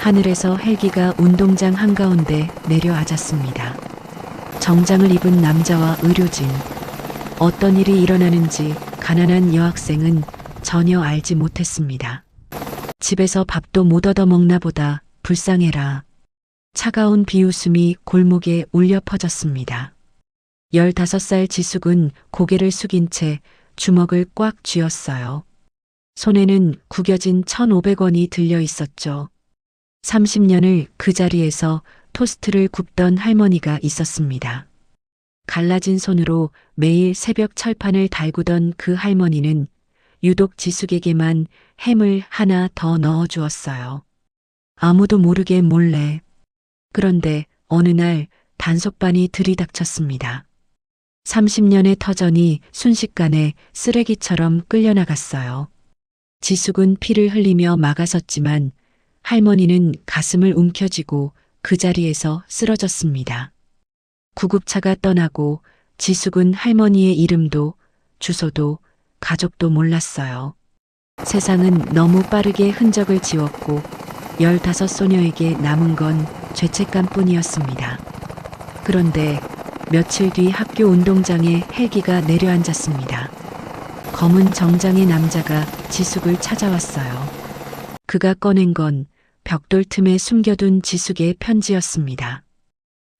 하늘에서 헬기가 운동장 한가운데 내려앉았습니다. 정장을 입은 남자와 의료진. 어떤 일이 일어나는지 가난한 여학생은 전혀 알지 못했습니다. 집에서 밥도 못 얻어먹나 보다 불쌍해라. 차가운 비웃음이 골목에 울려 퍼졌습니다. 15살 지숙은 고개를 숙인 채 주먹을 꽉 쥐었어요. 손에는 구겨진 1,500원이 들려 있었죠. 30년을 그 자리에서 토스트를 굽던 할머니가 있었습니다. 갈라진 손으로 매일 새벽 철판을 달구던 그 할머니는 유독 지숙에게만 햄을 하나 더 넣어 주었어요. 아무도 모르게 몰래. 그런데 어느 날 단속반이 들이닥쳤습니다. 30년의 터전이 순식간에 쓰레기처럼 끌려나갔어요. 지숙은 피를 흘리며 막아섰지만 할머니는 가슴을 움켜쥐고 그 자리에서 쓰러졌습니다. 구급차가 떠나고 지숙은 할머니의 이름도 주소도 가족도 몰랐어요. 세상은 너무 빠르게 흔적을 지웠고 15 소녀에게 남은 건 죄책감뿐이었습니다. 그런데 며칠 뒤 학교 운동장에 헬기가 내려앉았습니다. 검은 정장의 남자가 지숙을 찾아왔어요. 그가 꺼낸 건 벽돌 틈에 숨겨둔 지숙의 편지였습니다.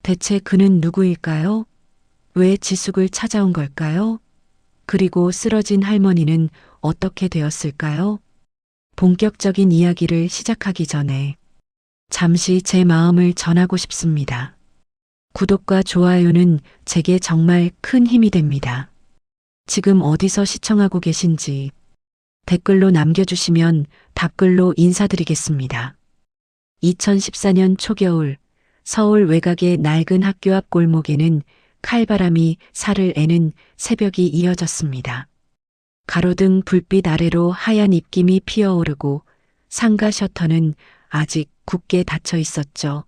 대체 그는 누구일까요? 왜 지숙을 찾아온 걸까요? 그리고 쓰러진 할머니는 어떻게 되었을까요? 본격적인 이야기를 시작하기 전에 잠시 제 마음을 전하고 싶습니다. 구독과 좋아요는 제게 정말 큰 힘이 됩니다. 지금 어디서 시청하고 계신지 댓글로 남겨주시면 답글로 인사드리겠습니다. 2014년 초겨울 서울 외곽의 낡은 학교 앞 골목에는 칼바람이 살을 애는 새벽이 이어졌습니다. 가로등 불빛 아래로 하얀 입김이 피어오르고 상가 셔터는 아직 굳게 닫혀 있었죠.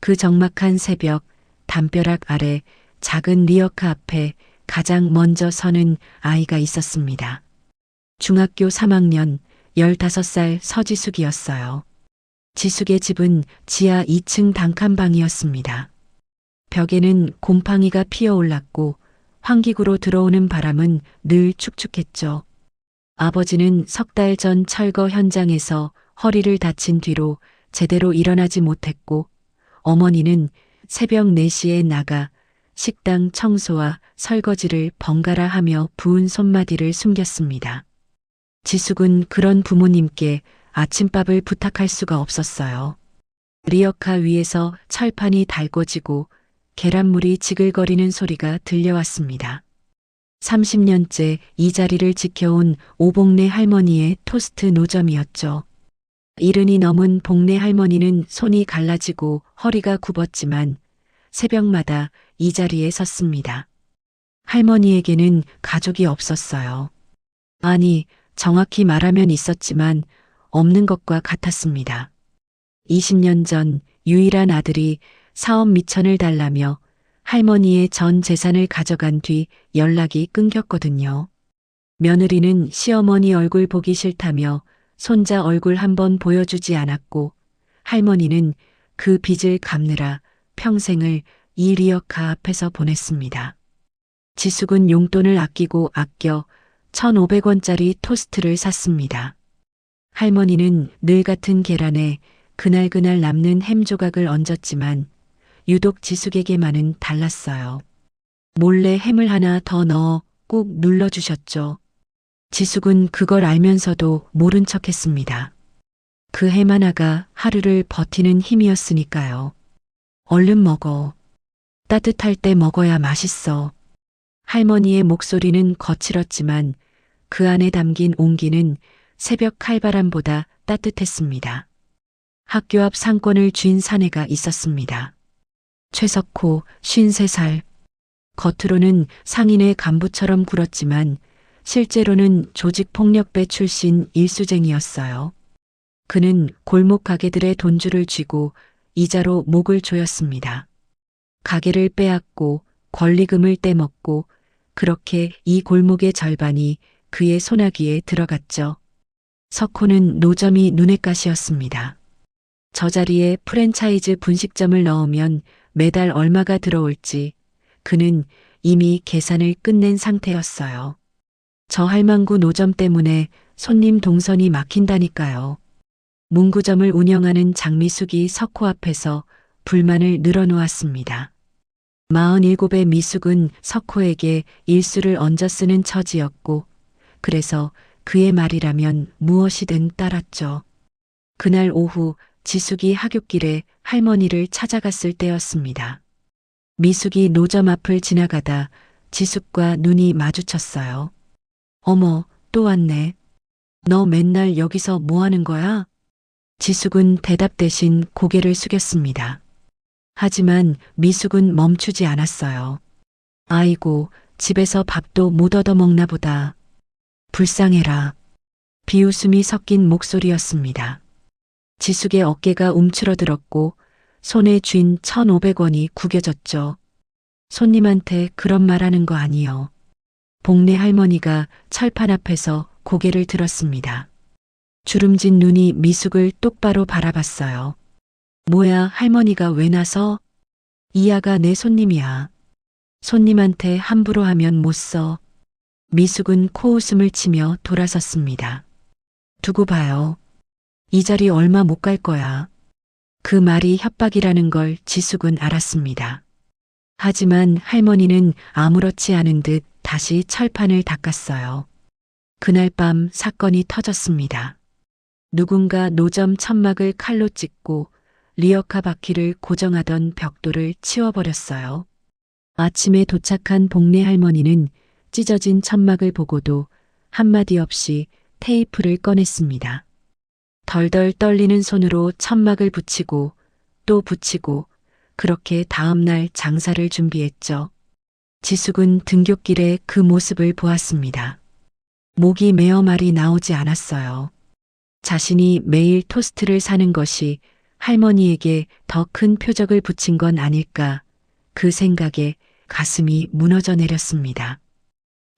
그 적막한 새벽 담벼락 아래 작은 리어카 앞에 가장 먼저 서는 아이가 있었습니다. 중학교 3학년 15살 서지숙이었어요. 지숙의 집은 지하 2층 단칸방이었습니다. 벽에는 곰팡이가 피어올랐고 환기구로 들어오는 바람은 늘 축축했죠. 아버지는 석 달 전 철거 현장에서 허리를 다친 뒤로 제대로 일어나지 못했고 어머니는 새벽 4시에 나가 식당 청소와 설거지를 번갈아 하며 부은 손마디를 숨겼습니다. 지숙은 그런 부모님께 아침밥을 부탁할 수가 없었어요. 리어카 위에서 철판이 달궈지고 계란물이 지글거리는 소리가 들려왔습니다. 30년째 이 자리를 지켜온 오복래 할머니의 토스트 노점이었죠. 70이 넘은 복래 할머니는 손이 갈라지고 허리가 굽었지만 새벽마다 이 자리에 섰습니다. 할머니에게는 가족이 없었어요. 아니, 정확히 말하면 있었지만 없는 것과 같았습니다. 20년 전 유일한 아들이 사업 미천을 달라며 할머니의 전 재산을 가져간 뒤 연락이 끊겼거든요. 며느리는 시어머니 얼굴 보기 싫다며 손자 얼굴 한번 보여주지 않았고 할머니는 그 빚을 갚느라 평생을 이 리어카 앞에서 보냈습니다. 지숙은 용돈을 아끼고 아껴 1,500원짜리 토스트를 샀습니다. 할머니는 늘 같은 계란에 그날그날 남는 햄 조각을 얹었지만 유독 지숙에게만은 달랐어요. 몰래 햄을 하나 더 넣어 꾹 눌러주셨죠. 지숙은 그걸 알면서도 모른 척했습니다. 그 햄 하나가 하루를 버티는 힘이었으니까요. 얼른 먹어. 따뜻할 때 먹어야 맛있어. 할머니의 목소리는 거칠었지만 그 안에 담긴 온기는 새벽 칼바람보다 따뜻했습니다. 학교 앞 상권을 쥔 사내가 있었습니다. 최석호 53살. 겉으로는 상인의 간부처럼 굴었지만 실제로는 조직폭력배 출신 일수쟁이였어요. 그는 골목 가게들의 돈줄을 쥐고 이자로 목을 조였습니다. 가게를 빼앗고 권리금을 떼먹고 그렇게 이 골목의 절반이 그의 손아귀에 들어갔죠. 석호는 노점이 눈엣가시였습니다. 저 자리에 프랜차이즈 분식점을 넣으면 매달 얼마가 들어올지 그는 이미 계산을 끝낸 상태였어요. 저 할망구 노점 때문에 손님 동선이 막힌다니까요. 문구점을 운영하는 장미숙이 석호 앞에서 불만을 늘어놓았습니다. 47의 미숙은 석호에게 일수를 얹어 쓰는 처지였고 그래서 그의 말이라면 무엇이든 따랐죠. 그날 오후 지숙이 하굣길에 할머니를 찾아갔을 때였습니다. 미숙이 노점 앞을 지나가다 지숙과 눈이 마주쳤어요. 어머, 또 왔네. 너 맨날 여기서 뭐 하는 거야? 지숙은 대답 대신 고개를 숙였습니다. 하지만 미숙은 멈추지 않았어요. 아이고, 집에서 밥도 못 얻어먹나 보다. 불쌍해라. 비웃음이 섞인 목소리였습니다. 지숙의 어깨가 움츠러들었고 손에 쥔 1,500원이 구겨졌죠. 손님한테 그런 말 하는 거 아니요. 복내 할머니가 철판 앞에서 고개를 들었습니다. 주름진 눈이 미숙을 똑바로 바라봤어요. 뭐야, 할머니가 왜 나서? 이 아가 내 손님이야. 손님한테 함부로 하면 못 써. 미숙은 코웃음을 치며 돌아섰습니다. 두고 봐요. 이 자리 얼마 못 갈 거야. 그 말이 협박이라는 걸 지숙은 알았습니다. 하지만 할머니는 아무렇지 않은 듯 다시 철판을 닦았어요. 그날 밤 사건이 터졌습니다. 누군가 노점 천막을 칼로 찢고 리어카 바퀴를 고정하던 벽돌을 치워버렸어요. 아침에 도착한 복내 할머니는 찢어진 천막을 보고도 한마디 없이 테이프를 꺼냈습니다. 덜덜 떨리는 손으로 천막을 붙이고 또 붙이고 그렇게 다음날 장사를 준비했죠. 지숙은 등굣길에 그 모습을 보았습니다. 목이 메어 말이 나오지 않았어요. 자신이 매일 토스트를 사는 것이 할머니에게 더 큰 표적을 붙인 건 아닐까 그 생각에 가슴이 무너져 내렸습니다.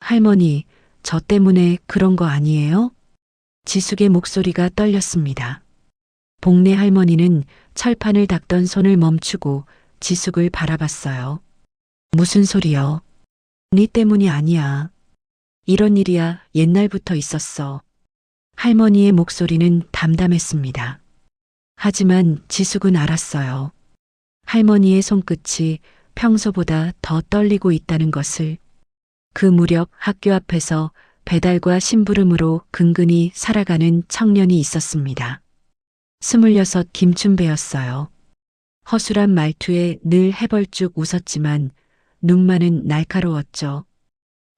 할머니, 저 때문에 그런 거 아니에요? 지숙의 목소리가 떨렸습니다. 복내 할머니는 철판을 닦던 손을 멈추고 지숙을 바라봤어요. 무슨 소리여? 네 때문이 아니야. 이런 일이야 옛날부터 있었어. 할머니의 목소리는 담담했습니다. 하지만 지숙은 알았어요. 할머니의 손끝이 평소보다 더 떨리고 있다는 것을. 그 무렵 학교 앞에서 배달과 심부름으로 근근히 살아가는 청년이 있었습니다. 26 김춘배였어요. 허술한 말투에 늘 해벌쭉 웃었지만 눈만은 날카로웠죠.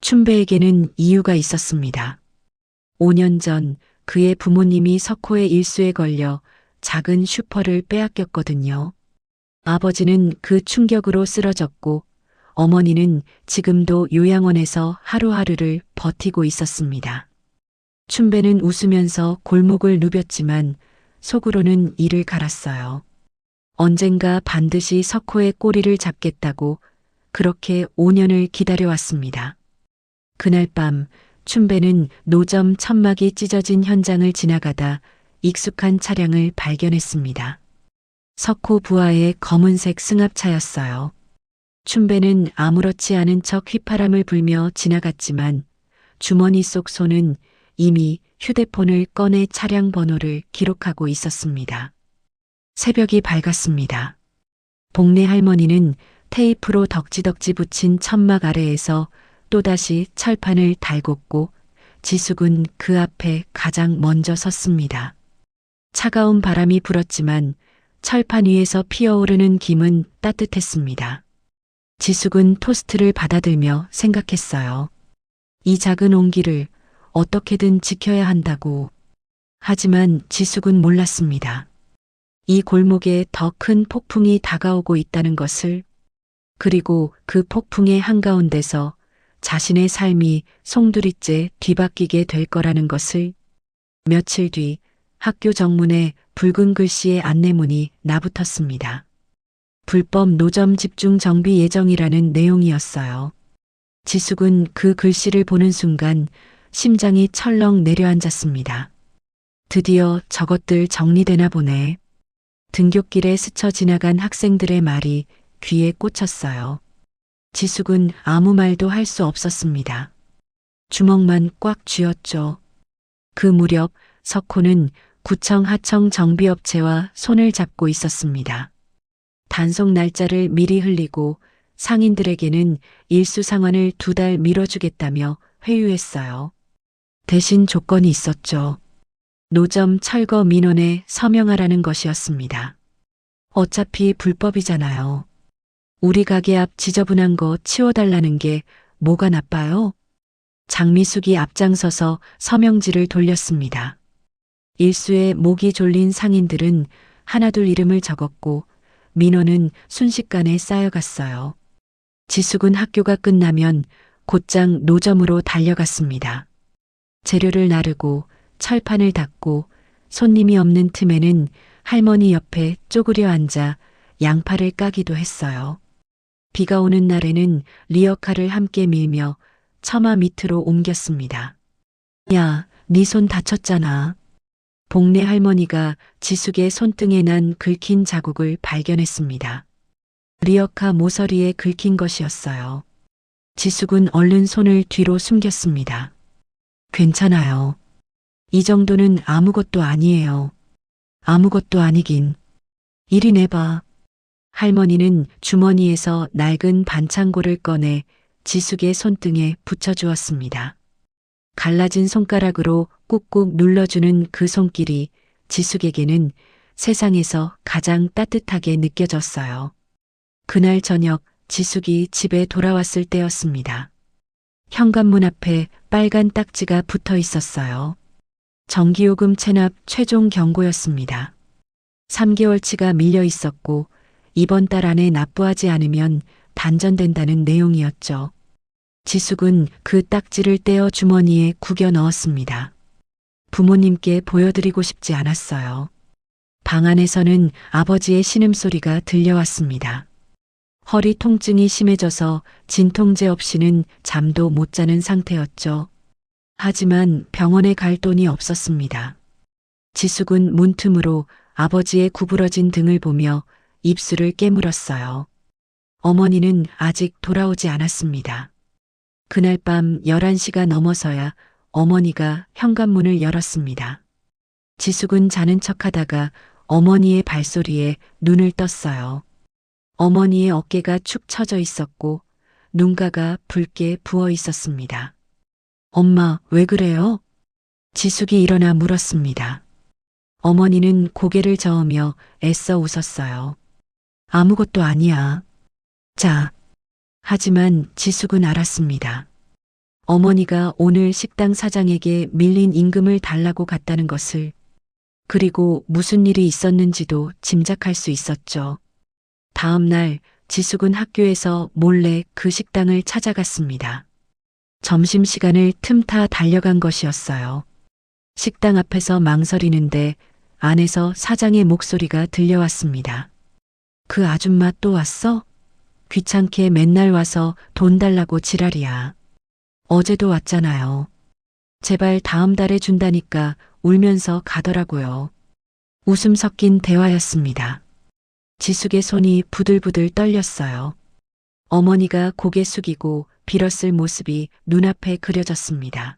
춘배에게는 이유가 있었습니다. 5년 전 그의 부모님이 석호의 일수에 걸려 작은 슈퍼를 빼앗겼거든요. 아버지는 그 충격으로 쓰러졌고 어머니는 지금도 요양원에서 하루하루를 버티고 있었습니다. 춘배는 웃으면서 골목을 누볐지만 속으로는 이를 갈았어요. 언젠가 반드시 석호의 꼬리를 잡겠다고 그렇게 5년을 기다려왔습니다. 그날 밤 춘배는 노점 천막이 찢어진 현장을 지나가다 익숙한 차량을 발견했습니다. 석호 부하의 검은색 승합차였어요. 춘배는 아무렇지 않은 척 휘파람을 불며 지나갔지만 주머니 속 손은 이미 휴대폰을 꺼내 차량 번호를 기록하고 있었습니다. 새벽이 밝았습니다. 복내 할머니는 테이프로 덕지덕지 붙인 천막 아래에서 또다시 철판을 달궜고 지숙은 그 앞에 가장 먼저 섰습니다. 차가운 바람이 불었지만 철판 위에서 피어오르는 김은 따뜻했습니다. 지숙은 토스트를 받아들며 생각했어요. 이 작은 온기를 어떻게든 지켜야 한다고. 하지만 지숙은 몰랐습니다. 이 골목에 더 큰 폭풍이 다가오고 있다는 것을, 그리고 그 폭풍의 한가운데서 자신의 삶이 송두리째 뒤바뀌게 될 거라는 것을. 며칠 뒤 학교 정문에 붉은 글씨의 안내문이 나붙었습니다. 불법 노점 집중 정비 예정이라는 내용이었어요. 지숙은 그 글씨를 보는 순간 심장이 철렁 내려앉았습니다. 드디어 저것들 정리되나 보네. 등굣길에 스쳐 지나간 학생들의 말이 귀에 꽂혔어요. 지숙은 아무 말도 할 수 없었습니다. 주먹만 꽉 쥐었죠. 그 무렵 석호는 구청 하청 정비업체와 손을 잡고 있었습니다. 단속 날짜를 미리 흘리고 상인들에게는 일수 상환을 2달 미뤄주겠다며 회유했어요. 대신 조건이 있었죠. 노점 철거 민원에 서명하라는 것이었습니다. 어차피 불법이잖아요. 우리 가게 앞 지저분한 거 치워달라는 게 뭐가 나빠요? 장미숙이 앞장서서 서명지를 돌렸습니다. 일수에 목이 졸린 상인들은 하나둘 이름을 적었고 민원은 순식간에 쌓여갔어요. 지숙은 학교가 끝나면 곧장 노점으로 달려갔습니다. 재료를 나르고 철판을 닦고 손님이 없는 틈에는 할머니 옆에 쪼그려 앉아 양파를 까기도 했어요. 비가 오는 날에는 리어카를 함께 밀며 처마 밑으로 옮겼습니다. 야, 네 손 다쳤잖아. 복내 할머니가 지숙의 손등에 난 긁힌 자국을 발견했습니다. 리어카 모서리에 긁힌 것이었어요. 지숙은 얼른 손을 뒤로 숨겼습니다. 괜찮아요. 이 정도는 아무것도 아니에요. 아무것도 아니긴. 이리 내봐. 할머니는 주머니에서 낡은 반창고를 꺼내 지숙의 손등에 붙여주었습니다. 갈라진 손가락으로 꾹꾹 눌러주는 그 손길이 지숙에게는 세상에서 가장 따뜻하게 느껴졌어요. 그날 저녁 지숙이 집에 돌아왔을 때였습니다. 현관문 앞에 빨간 딱지가 붙어 있었어요. 전기요금 체납 최종 경고였습니다. 3개월치가 밀려 있었고 이번 달 안에 납부하지 않으면 단전된다는 내용이었죠. 지숙은 그 딱지를 떼어 주머니에 구겨 넣었습니다. 부모님께 보여드리고 싶지 않았어요. 방 안에서는 아버지의 신음소리가 들려왔습니다. 허리 통증이 심해져서 진통제 없이는 잠도 못 자는 상태였죠. 하지만 병원에 갈 돈이 없었습니다. 지숙은 문틈으로 아버지의 구부러진 등을 보며 입술을 깨물었어요. 어머니는 아직 돌아오지 않았습니다. 그날 밤 11시가 넘어서야 어머니가 현관문을 열었습니다. 지숙은 자는 척하다가 어머니의 발소리에 눈을 떴어요. 어머니의 어깨가 축 처져 있었고 눈가가 붉게 부어 있었습니다. 엄마, 왜 그래요? 지숙이 일어나 물었습니다. 어머니는 고개를 저으며 애써 웃었어요. 아무것도 아니야. 자. 하지만 지숙은 알았습니다. 어머니가 오늘 식당 사장에게 밀린 임금을 달라고 갔다는 것을, 그리고 무슨 일이 있었는지도 짐작할 수 있었죠. 다음 날 지숙은 학교에서 몰래 그 식당을 찾아갔습니다. 점심시간을 틈타 달려간 것이었어요. 식당 앞에서 망설이는데 안에서 사장의 목소리가 들려왔습니다. 그 아줌마 또 왔어? 귀찮게 맨날 와서 돈 달라고 지랄이야. 어제도 왔잖아요. 제발 다음 달에 준다니까 울면서 가더라고요. 웃음 섞인 대화였습니다. 지숙의 손이 부들부들 떨렸어요. 어머니가 고개 숙이고 빌었을 모습이 눈앞에 그려졌습니다.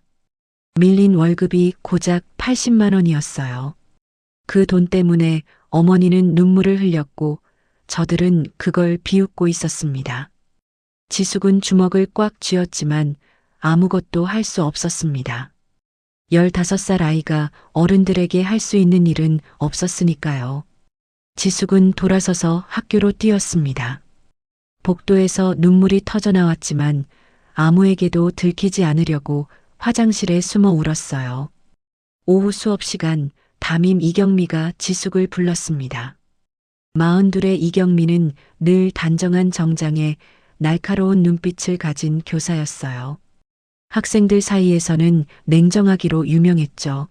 밀린 월급이 고작 80만 원이었어요. 그 돈 때문에 어머니는 눈물을 흘렸고 저들은 그걸 비웃고 있었습니다. 지숙은 주먹을 꽉 쥐었지만 아무것도 할 수 없었습니다. 15살 아이가 어른들에게 할 수 있는 일은 없었으니까요. 지숙은 돌아서서 학교로 뛰었습니다. 복도에서 눈물이 터져 나왔지만 아무에게도 들키지 않으려고 화장실에 숨어 울었어요. 오후 수업 시간 담임 이경미가 지숙을 불렀습니다. 42의 이경미는 늘 단정한 정장에 날카로운 눈빛을 가진 교사였어요. 학생들 사이에서는 냉정하기로 유명했죠.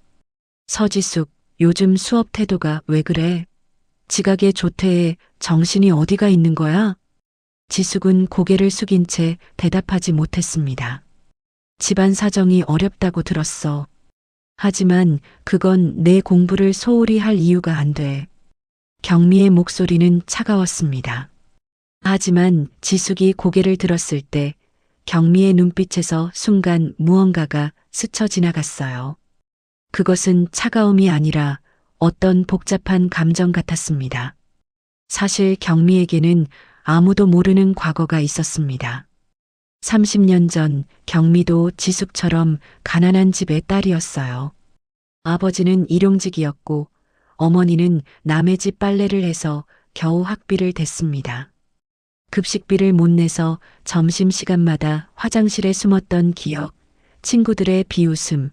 서지숙, 요즘 수업 태도가 왜 그래? 지각에 조퇴해 정신이 어디가 있는 거야? 지숙은 고개를 숙인 채 대답하지 못했습니다. 집안 사정이 어렵다고 들었어. 하지만 그건 내 공부를 소홀히 할 이유가 안 돼. 경미의 목소리는 차가웠습니다. 하지만 지숙이 고개를 들었을 때 경미의 눈빛에서 순간 무언가가 스쳐 지나갔어요. 그것은 차가움이 아니라 어떤 복잡한 감정 같았습니다. 사실 경미에게는 아무도 모르는 과거가 있었습니다. 30년 전 경미도 지숙처럼 가난한 집의 딸이었어요. 아버지는 일용직이었고 어머니는 남의 집 빨래를 해서 겨우 학비를 댔습니다. 급식비를 못 내서 점심시간마다 화장실에 숨었던 기억, 친구들의 비웃음,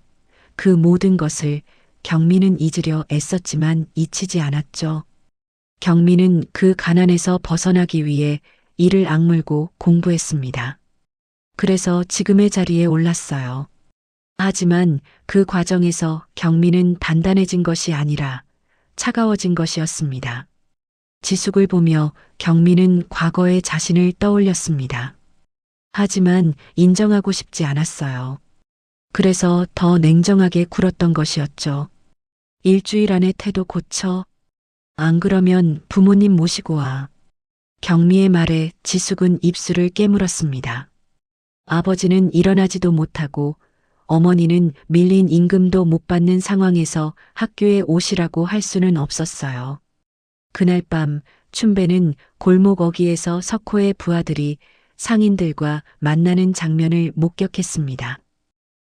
그 모든 것을 경미는 잊으려 애썼지만 잊히지 않았죠. 경미는 그 가난에서 벗어나기 위해 이를 악물고 공부했습니다. 그래서 지금의 자리에 올랐어요. 하지만 그 과정에서 경미는 단단해진 것이 아니라 차가워진 것이었습니다. 지숙을 보며 경미는 과거의 자신을 떠올렸습니다. 하지만 인정하고 싶지 않았어요. 그래서 더 냉정하게 굴었던 것이었죠. 일주일 안에 태도 고쳐. 안 그러면 부모님 모시고 와. 경미의 말에 지숙은 입술을 깨물었습니다. 아버지는 일어나지도 못하고 어머니는 밀린 임금도 못 받는 상황에서 학교에 오시라고 할 수는 없었어요. 그날 밤 춘배는 골목 어귀에서 석호의 부하들이 상인들과 만나는 장면을 목격했습니다.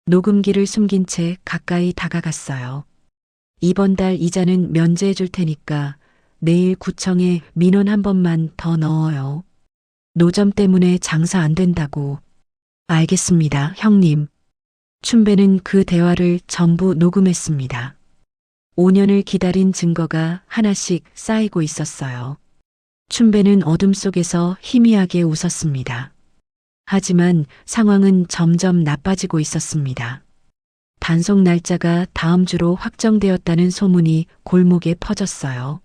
녹음기를 숨긴 채 가까이 다가갔어요. 이번 달 이자는 면제해 줄 테니까 내일 구청에 민원 한 번만 더 넣어요. 노점 때문에 장사 안 된다고. 알겠습니다, 형님. 춘배는 그 대화를 전부 녹음했습니다. 5년을 기다린 증거가 하나씩 쌓이고 있었어요. 춘배는 어둠 속에서 희미하게 웃었습니다. 하지만 상황은 점점 나빠지고 있었습니다. 단속 날짜가 다음 주로 확정되었다는 소문이 골목에 퍼졌어요.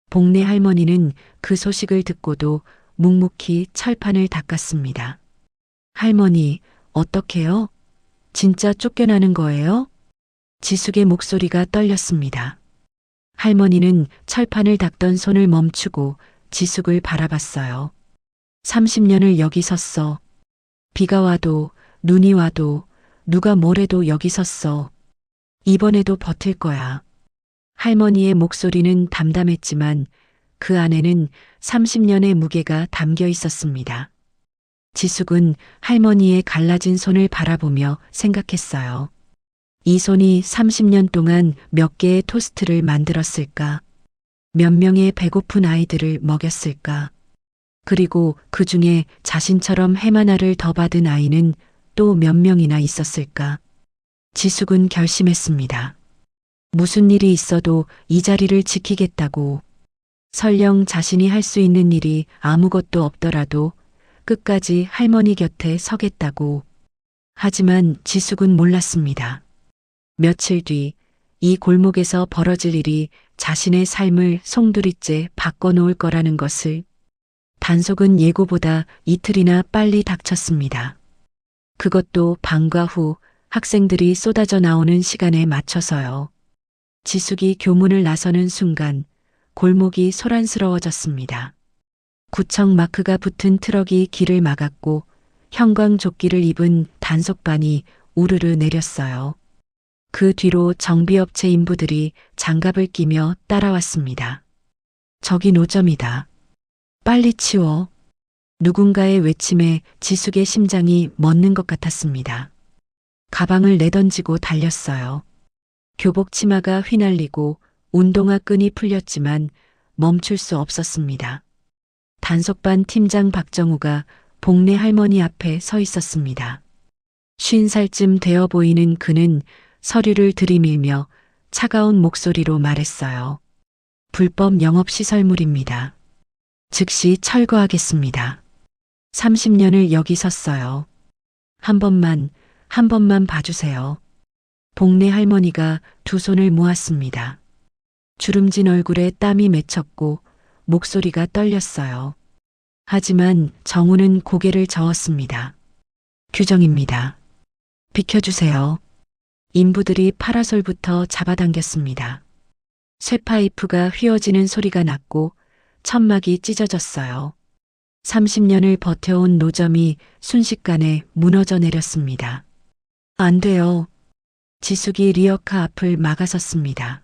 복내 할머니는 그 소식을 듣고도 묵묵히 철판을 닦았습니다. 할머니, 어떡해요? 진짜 쫓겨나는 거예요? 지숙의 목소리가 떨렸습니다. 할머니는 철판을 닦던 손을 멈추고 지숙을 바라봤어요. 30년을 여기 섰어. 비가 와도 눈이 와도 누가 뭐래도 여기 섰어. 이번에도 버틸 거야. 할머니의 목소리는 담담했지만 그 안에는 30년의 무게가 담겨 있었습니다. 지숙은 할머니의 갈라진 손을 바라보며 생각했어요. 이 손이 30년 동안 몇 개의 토스트를 만들었을까? 몇 명의 배고픈 아이들을 먹였을까? 그리고 그 중에 자신처럼 햄 하나를 더 받은 아이는 또 몇 명이나 있었을까? 지숙은 결심했습니다. 무슨 일이 있어도 이 자리를 지키겠다고. 설령 자신이 할 수 있는 일이 아무것도 없더라도 끝까지 할머니 곁에 서겠다고. 하지만 지숙은 몰랐습니다. 며칠 뒤 이 골목에서 벌어질 일이 자신의 삶을 송두리째 바꿔놓을 거라는 것을. 단속은 예고보다 이틀이나 빨리 닥쳤습니다. 그것도 방과 후 학생들이 쏟아져 나오는 시간에 맞춰서요. 지숙이 교문을 나서는 순간 골목이 소란스러워졌습니다. 구청 마크가 붙은 트럭이 길을 막았고 형광조끼를 입은 단속반이 우르르 내렸어요. 그 뒤로 정비업체 인부들이 장갑을 끼며 따라왔습니다. 저기 노점이다. 빨리 치워. 누군가의 외침에 지숙의 심장이 멎는 것 같았습니다. 가방을 내던지고 달렸어요. 교복 치마가 휘날리고 운동화 끈이 풀렸지만 멈출 수 없었습니다. 단속반 팀장 박정우가 복내 할머니 앞에 서 있었습니다. 50살쯤 되어 보이는 그는 서류를 들이밀며 차가운 목소리로 말했어요. 불법 영업시설물입니다. 즉시 철거하겠습니다. 30년을 여기 섰어요. 한 번만 봐주세요. 복내 할머니가 두 손을 모았습니다. 주름진 얼굴에 땀이 맺혔고 목소리가 떨렸어요. 하지만 정우는 고개를 저었습니다. 규정입니다. 비켜주세요. 인부들이 파라솔부터 잡아당겼습니다. 쇠파이프가 휘어지는 소리가 났고 천막이 찢어졌어요. 30년을 버텨온 노점이 순식간에 무너져 내렸습니다. 안 돼요. 지숙이 리어카 앞을 막아섰습니다.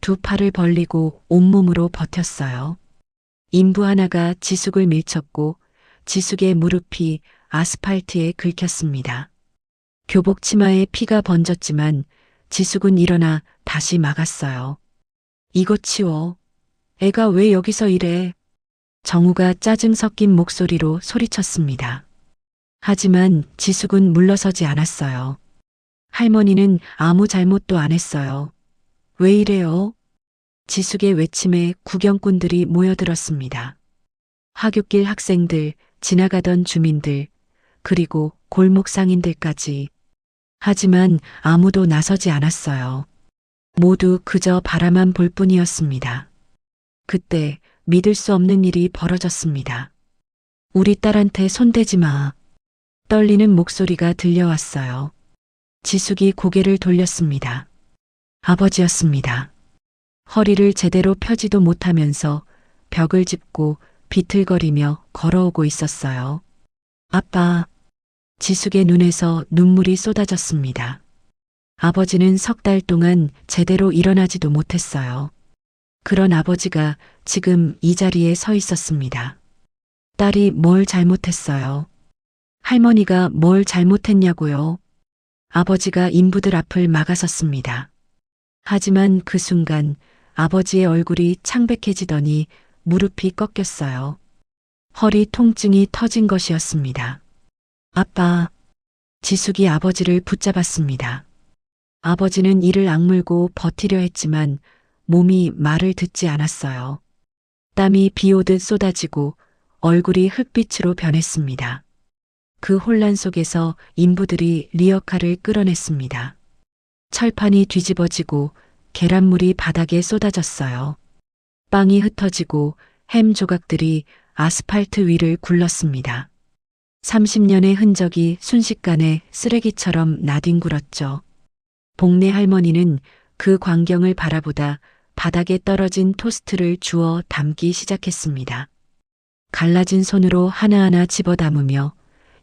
두 팔을 벌리고 온몸으로 버텼어요. 인부 하나가 지숙을 밀쳤고 지숙의 무릎이 아스팔트에 긁혔습니다. 교복 치마에 피가 번졌지만 지숙은 일어나 다시 막았어요. 이거 치워. 애가 왜 여기서 이래? 정우가 짜증 섞인 목소리로 소리쳤습니다. 하지만 지숙은 물러서지 않았어요. 할머니는 아무 잘못도 안 했어요. 왜 이래요? 지숙의 외침에 구경꾼들이 모여들었습니다. 하굣길 학생들, 지나가던 주민들, 그리고 골목 상인들까지. 하지만 아무도 나서지 않았어요. 모두 그저 바라만 볼 뿐이었습니다. 그때 믿을 수 없는 일이 벌어졌습니다. 우리 딸한테 손대지 마. 떨리는 목소리가 들려왔어요. 지숙이 고개를 돌렸습니다. 아버지였습니다. 허리를 제대로 펴지도 못하면서 벽을 짚고 비틀거리며 걸어오고 있었어요. 아빠. 지숙의 눈에서 눈물이 쏟아졌습니다. 아버지는 석 달 동안 제대로 일어나지도 못했어요. 그런 아버지가 지금 이 자리에 서 있었습니다. 딸이 뭘 잘못했어요? 할머니가 뭘 잘못했냐고요? 아버지가 인부들 앞을 막아섰습니다. 하지만 그 순간 아버지의 얼굴이 창백해지더니 무릎이 꺾였어요. 허리 통증이 터진 것이었습니다. 아빠. 지숙이 아버지를 붙잡았습니다. 아버지는 이를 악물고 버티려 했지만 몸이 말을 듣지 않았어요. 땀이 비오듯 쏟아지고 얼굴이 흙빛으로 변했습니다. 그 혼란 속에서 인부들이 리어카를 끌어냈습니다. 철판이 뒤집어지고 계란물이 바닥에 쏟아졌어요. 빵이 흩어지고 햄 조각들이 아스팔트 위를 굴렀습니다. 30년의 흔적이 순식간에 쓰레기처럼 나뒹굴었죠. 복내 할머니는 그 광경을 바라보다 바닥에 떨어진 토스트를 주워 담기 시작했습니다. 갈라진 손으로 하나하나 집어 담으며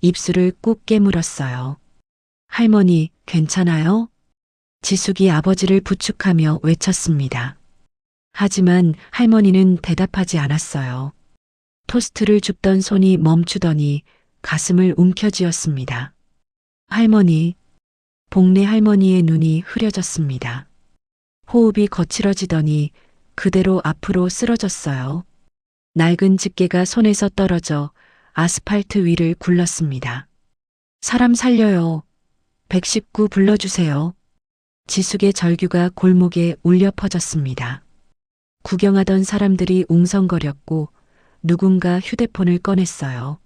입술을 꾹 깨물었어요. 할머니, 괜찮아요? 지숙이 아버지를 부축하며 외쳤습니다. 하지만 할머니는 대답하지 않았어요. 토스트를 줍던 손이 멈추더니 가슴을 움켜쥐었습니다. 할머니. 복내 할머니의 눈이 흐려졌습니다. 호흡이 거칠어지더니 그대로 앞으로 쓰러졌어요. 낡은 집게가 손에서 떨어져 아스팔트 위를 굴렀습니다. 사람 살려요. 119 불러주세요. 지숙의 절규가 골목에 울려 퍼졌습니다. 구경하던 사람들이 웅성거렸고 누군가 휴대폰을 꺼냈어요.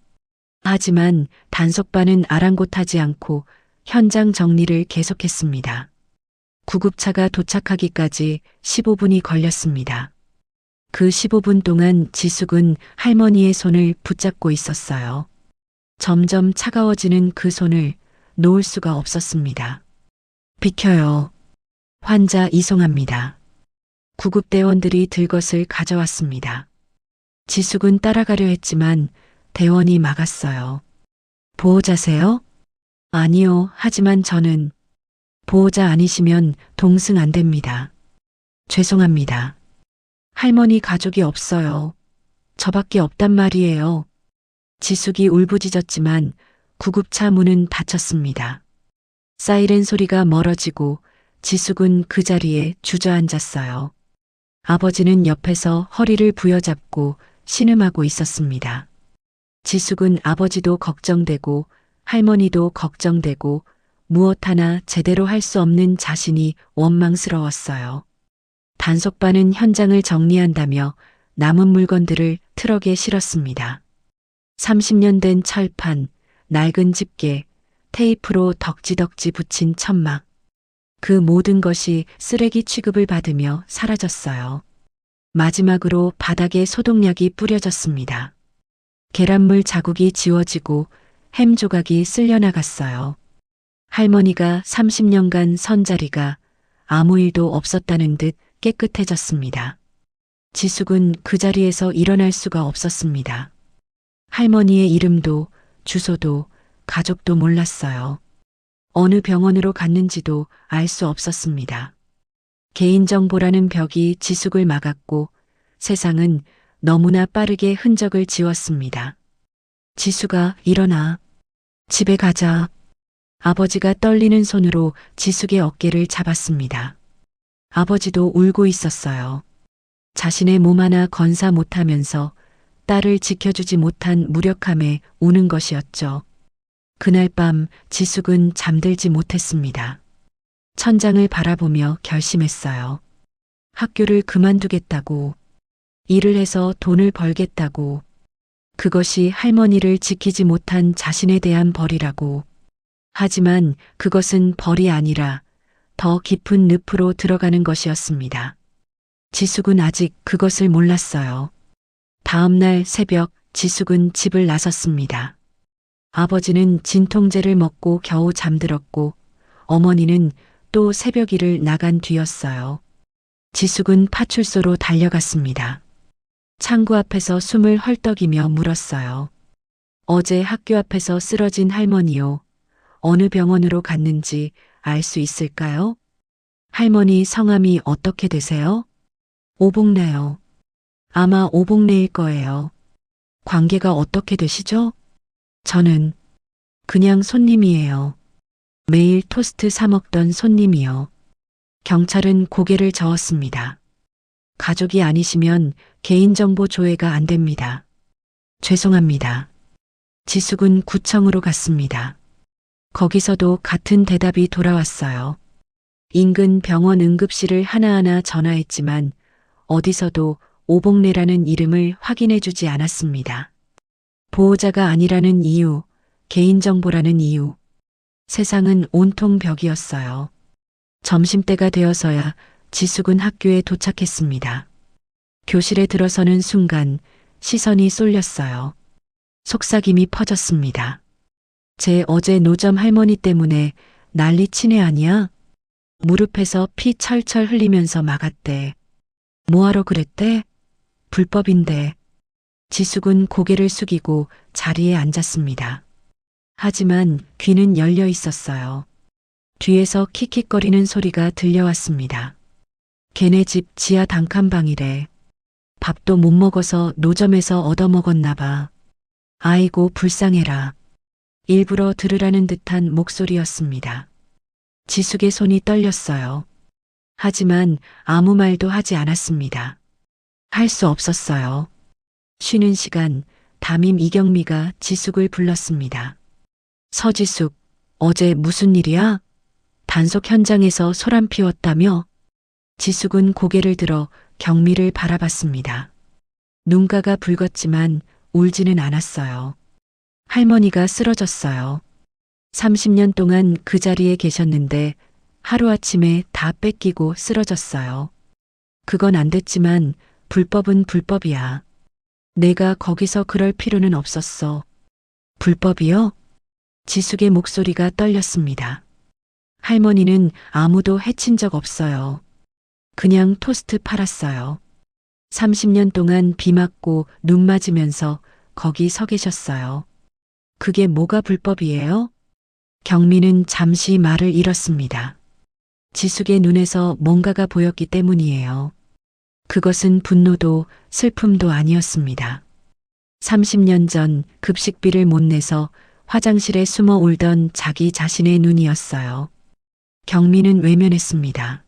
하지만 단속반은 아랑곳하지 않고 현장 정리를 계속했습니다. 구급차가 도착하기까지 15분이 걸렸습니다. 그 15분 동안 지숙은 할머니의 손을 붙잡고 있었어요. 점점 차가워지는 그 손을 놓을 수가 없었습니다. 비켜요. 환자 이송합니다. 구급대원들이 들것을 가져왔습니다. 지숙은 따라가려 했지만 대원이 막았어요. 보호자세요? 아니요. 하지만 저는 보호자 아니시면 동승 안 됩니다. 죄송합니다. 할머니 가족이 없어요. 저밖에 없단 말이에요. 지숙이 울부짖었지만 구급차 문은 닫혔습니다. 사이렌 소리가 멀어지고 지숙은 그 자리에 주저앉았어요. 아버지는 옆에서 허리를 부여잡고 신음하고 있었습니다. 지숙은 아버지도 걱정되고 할머니도 걱정되고 무엇 하나 제대로 할 수 없는 자신이 원망스러웠어요. 단속반은 현장을 정리한다며 남은 물건들을 트럭에 실었습니다. 30년 된 철판, 낡은 집게, 테이프로 덕지덕지 붙인 천막. 그 모든 것이 쓰레기 취급을 받으며 사라졌어요. 마지막으로 바닥에 소독약이 뿌려졌습니다. 계란물 자국이 지워지고 햄 조각이 쓸려나갔어요. 할머니가 30년간 선 자리가 아무 일도 없었다는 듯 깨끗해졌습니다. 지숙은 그 자리에서 일어날 수가 없었습니다. 할머니의 이름도 주소도 가족도 몰랐어요. 어느 병원으로 갔는지도 알 수 없었습니다. 개인정보라는 벽이 지숙을 막았고 세상은 너무나 빠르게 흔적을 지웠습니다. 지숙아, 일어나. 집에 가자. 아버지가 떨리는 손으로 지숙의 어깨를 잡았습니다. 아버지도 울고 있었어요. 자신의 몸 하나 건사 못하면서 딸을 지켜주지 못한 무력함에 우는 것이었죠. 그날 밤 지숙은 잠들지 못했습니다. 천장을 바라보며 결심했어요. 학교를 그만두겠다고, 일을 해서 돈을 벌겠다고, 그것이 할머니를 지키지 못한 자신에 대한 벌이라고. 하지만 그것은 벌이 아니라 더 깊은 늪으로 들어가는 것이었습니다. 지숙은 아직 그것을 몰랐어요. 다음 날 새벽 지숙은 집을 나섰습니다. 아버지는 진통제를 먹고 겨우 잠들었고 어머니는 또 새벽 일을 나간 뒤였어요. 지숙은 파출소로 달려갔습니다. 창구 앞에서 숨을 헐떡이며 물었어요. 어제 학교 앞에서 쓰러진 할머니요. 어느 병원으로 갔는지 알 수 있을까요? 할머니 성함이 어떻게 되세요? 오복래요. 아마 오복래일 거예요. 관계가 어떻게 되시죠? 저는 그냥 손님이에요. 매일 토스트 사 먹던 손님이요. 경찰은 고개를 저었습니다. 가족이 아니시면 개인정보 조회가 안 됩니다. 죄송합니다. 지숙은 구청으로 갔습니다. 거기서도 같은 대답이 돌아왔어요. 인근 병원 응급실을 하나하나 전화했지만 어디서도 오복래라는 이름을 확인해 주지 않았습니다. 보호자가 아니라는 이유, 개인정보라는 이유. 세상은 온통 벽이었어요. 점심때가 되어서야 지숙은 학교에 도착했습니다. 교실에 들어서는 순간 시선이 쏠렸어요. 속삭임이 퍼졌습니다. 제 어제 노점 할머니 때문에 난리 친애 아니야? 무릎에서 피 철철 흘리면서 막았대. 뭐하러 그랬대? 불법인데. 지숙은 고개를 숙이고 자리에 앉았습니다. 하지만 귀는 열려 있었어요. 뒤에서 킥킥거리는 소리가 들려왔습니다. 걔네 집 지하 단칸방이래. 밥도 못 먹어서 노점에서 얻어먹었나 봐. 아이고 불쌍해라. 일부러 들으라는 듯한 목소리였습니다. 지숙의 손이 떨렸어요. 하지만 아무 말도 하지 않았습니다. 할 수 없었어요. 쉬는 시간 담임 이경미가 지숙을 불렀습니다. 서지숙, 어제 무슨 일이야? 단속 현장에서 소란 피웠다며? 지숙은 고개를 들어 경미를 바라봤습니다. 눈가가 붉었지만 울지는 않았어요. 할머니가 쓰러졌어요. 30년 동안 그 자리에 계셨는데 하루아침에 다 뺏기고 쓰러졌어요. 그건 안 됐지만 불법은 불법이야. 내가 거기서 그럴 필요는 없었어. 불법이요? 지숙의 목소리가 떨렸습니다. 할머니는 아무도 해친 적 없어요. 그냥 토스트 팔았어요. 30년 동안 비 맞고 눈 맞으면서 거기 서 계셨어요. 그게 뭐가 불법이에요? 경미는 잠시 말을 잃었습니다. 지숙의 눈에서 뭔가가 보였기 때문이에요. 그것은 분노도 슬픔도 아니었습니다. 30년 전 급식비를 못 내서 화장실에 숨어 울던 자기 자신의 눈이었어요. 경미는 외면했습니다.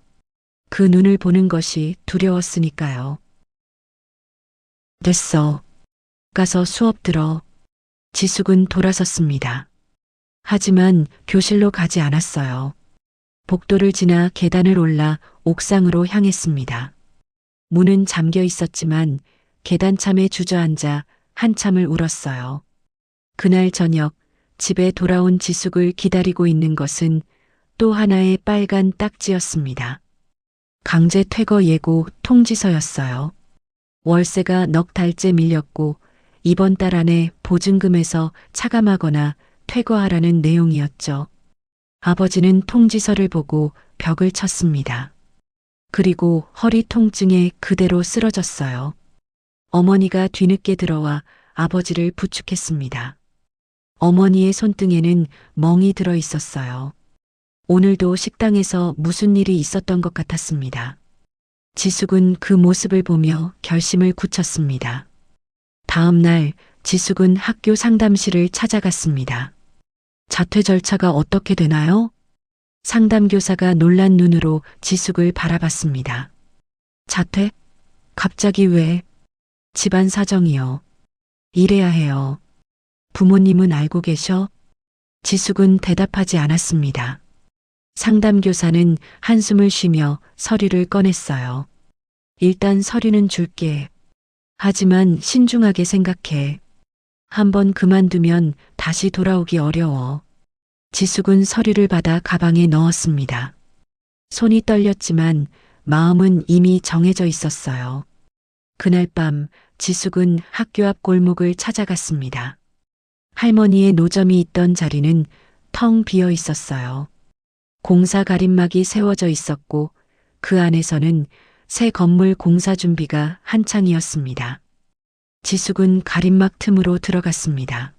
그 눈을 보는 것이 두려웠으니까요. 됐어. 가서 수업 들어. 지숙은 돌아섰습니다. 하지만 교실로 가지 않았어요. 복도를 지나 계단을 올라 옥상으로 향했습니다. 문은 잠겨 있었지만 계단참에 주저앉아 한참을 울었어요. 그날 저녁 집에 돌아온 지숙을 기다리고 있는 것은 또 하나의 빨간 딱지였습니다. 강제 퇴거 예고 통지서였어요. 월세가 넉 달째 밀렸고 이번 달 안에 보증금에서 차감하거나 퇴거하라는 내용이었죠. 아버지는 통지서를 보고 벽을 쳤습니다. 그리고 허리 통증에 그대로 쓰러졌어요. 어머니가 뒤늦게 들어와 아버지를 부축했습니다. 어머니의 손등에는 멍이 들어 있었어요. 오늘도 식당에서 무슨 일이 있었던 것 같았습니다. 지숙은 그 모습을 보며 결심을 굳혔습니다. 다음 날 지숙은 학교 상담실을 찾아갔습니다. 자퇴 절차가 어떻게 되나요? 상담교사가 놀란 눈으로 지숙을 바라봤습니다. 자퇴? 갑자기 왜? 집안 사정이요. 일해야 해요. 부모님은 알고 계셔? 지숙은 대답하지 않았습니다. 상담교사는 한숨을 쉬며 서류를 꺼냈어요. 일단 서류는 줄게. 하지만 신중하게 생각해. 한번 그만두면 다시 돌아오기 어려워. 지숙은 서류를 받아 가방에 넣었습니다. 손이 떨렸지만 마음은 이미 정해져 있었어요. 그날 밤 지숙은 학교 앞 골목을 찾아갔습니다. 할머니의 노점이 있던 자리는 텅 비어 있었어요. 공사 가림막이 세워져 있었고 그 안에서는 새 건물 공사 준비가 한창이었습니다. 지숙은 가림막 틈으로 들어갔습니다.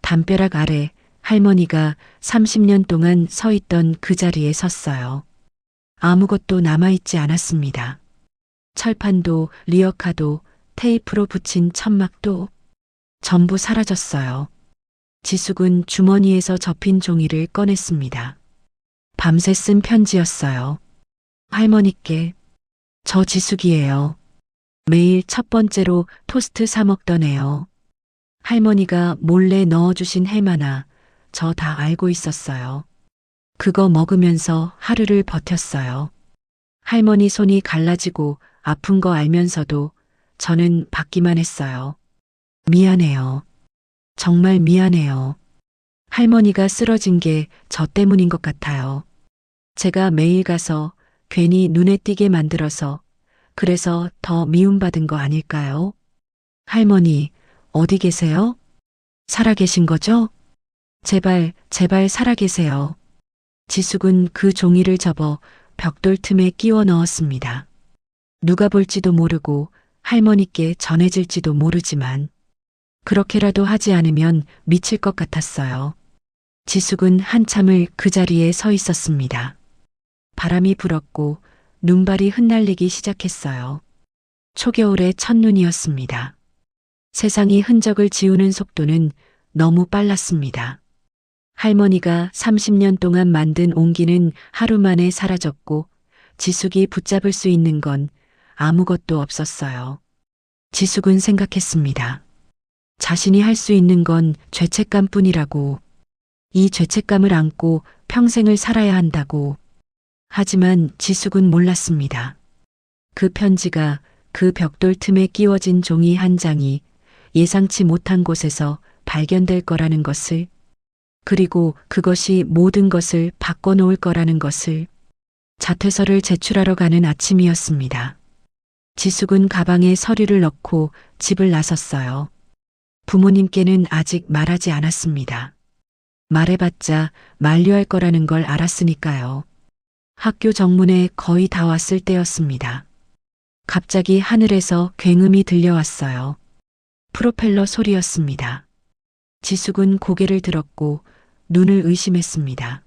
담벼락 아래 할머니가 30년 동안 서 있던 그 자리에 섰어요. 아무것도 남아있지 않았습니다. 철판도 리어카도 테이프로 붙인 천막도 전부 사라졌어요. 지숙은 주머니에서 접힌 종이를 꺼냈습니다. 밤새 쓴 편지였어요. 할머니께, 저 지숙이에요. 매일 첫 번째로 토스트 사 먹던 애요. 할머니가 몰래 넣어주신 햄 하나, 저 다 알고 있었어요. 그거 먹으면서 하루를 버텼어요. 할머니 손이 갈라지고 아픈 거 알면서도 저는 받기만 했어요. 미안해요. 정말 미안해요. 할머니가 쓰러진 게 저 때문인 것 같아요. 제가 매일 가서 괜히 눈에 띄게 만들어서 그래서 더 미움받은 거 아닐까요? 할머니, 어디 계세요? 살아계신 거죠? 제발, 제발 살아계세요. 지숙은 그 종이를 접어 벽돌 틈에 끼워 넣었습니다. 누가 볼지도 모르고 할머니께 전해질지도 모르지만 그렇게라도 하지 않으면 미칠 것 같았어요. 지숙은 한참을 그 자리에 서 있었습니다. 바람이 불었고 눈발이 흩날리기 시작했어요. 초겨울의 첫눈이었습니다. 세상이 흔적을 지우는 속도는 너무 빨랐습니다. 할머니가 30년 동안 만든 온기는 하루 만에 사라졌고 지숙이 붙잡을 수 있는 건 아무것도 없었어요. 지숙은 생각했습니다. 자신이 할 수 있는 건 죄책감뿐이라고. 이 죄책감을 안고 평생을 살아야 한다고. 하지만 지숙은 몰랐습니다. 그 편지가 그 벽돌 틈에 끼워진 종이 한 장이 예상치 못한 곳에서 발견될 거라는 것을, 그리고 그것이 모든 것을 바꿔놓을 거라는 것을. 자퇴서를 제출하러 가는 아침이었습니다. 지숙은 가방에 서류를 넣고 집을 나섰어요. 부모님께는 아직 말하지 않았습니다. 말해봤자 만류할 거라는 걸 알았으니까요. 학교 정문에 거의 다 왔을 때였습니다. 갑자기 하늘에서 굉음이 들려왔어요. 프로펠러 소리였습니다. 지숙은 고개를 들었고 눈을 의심했습니다.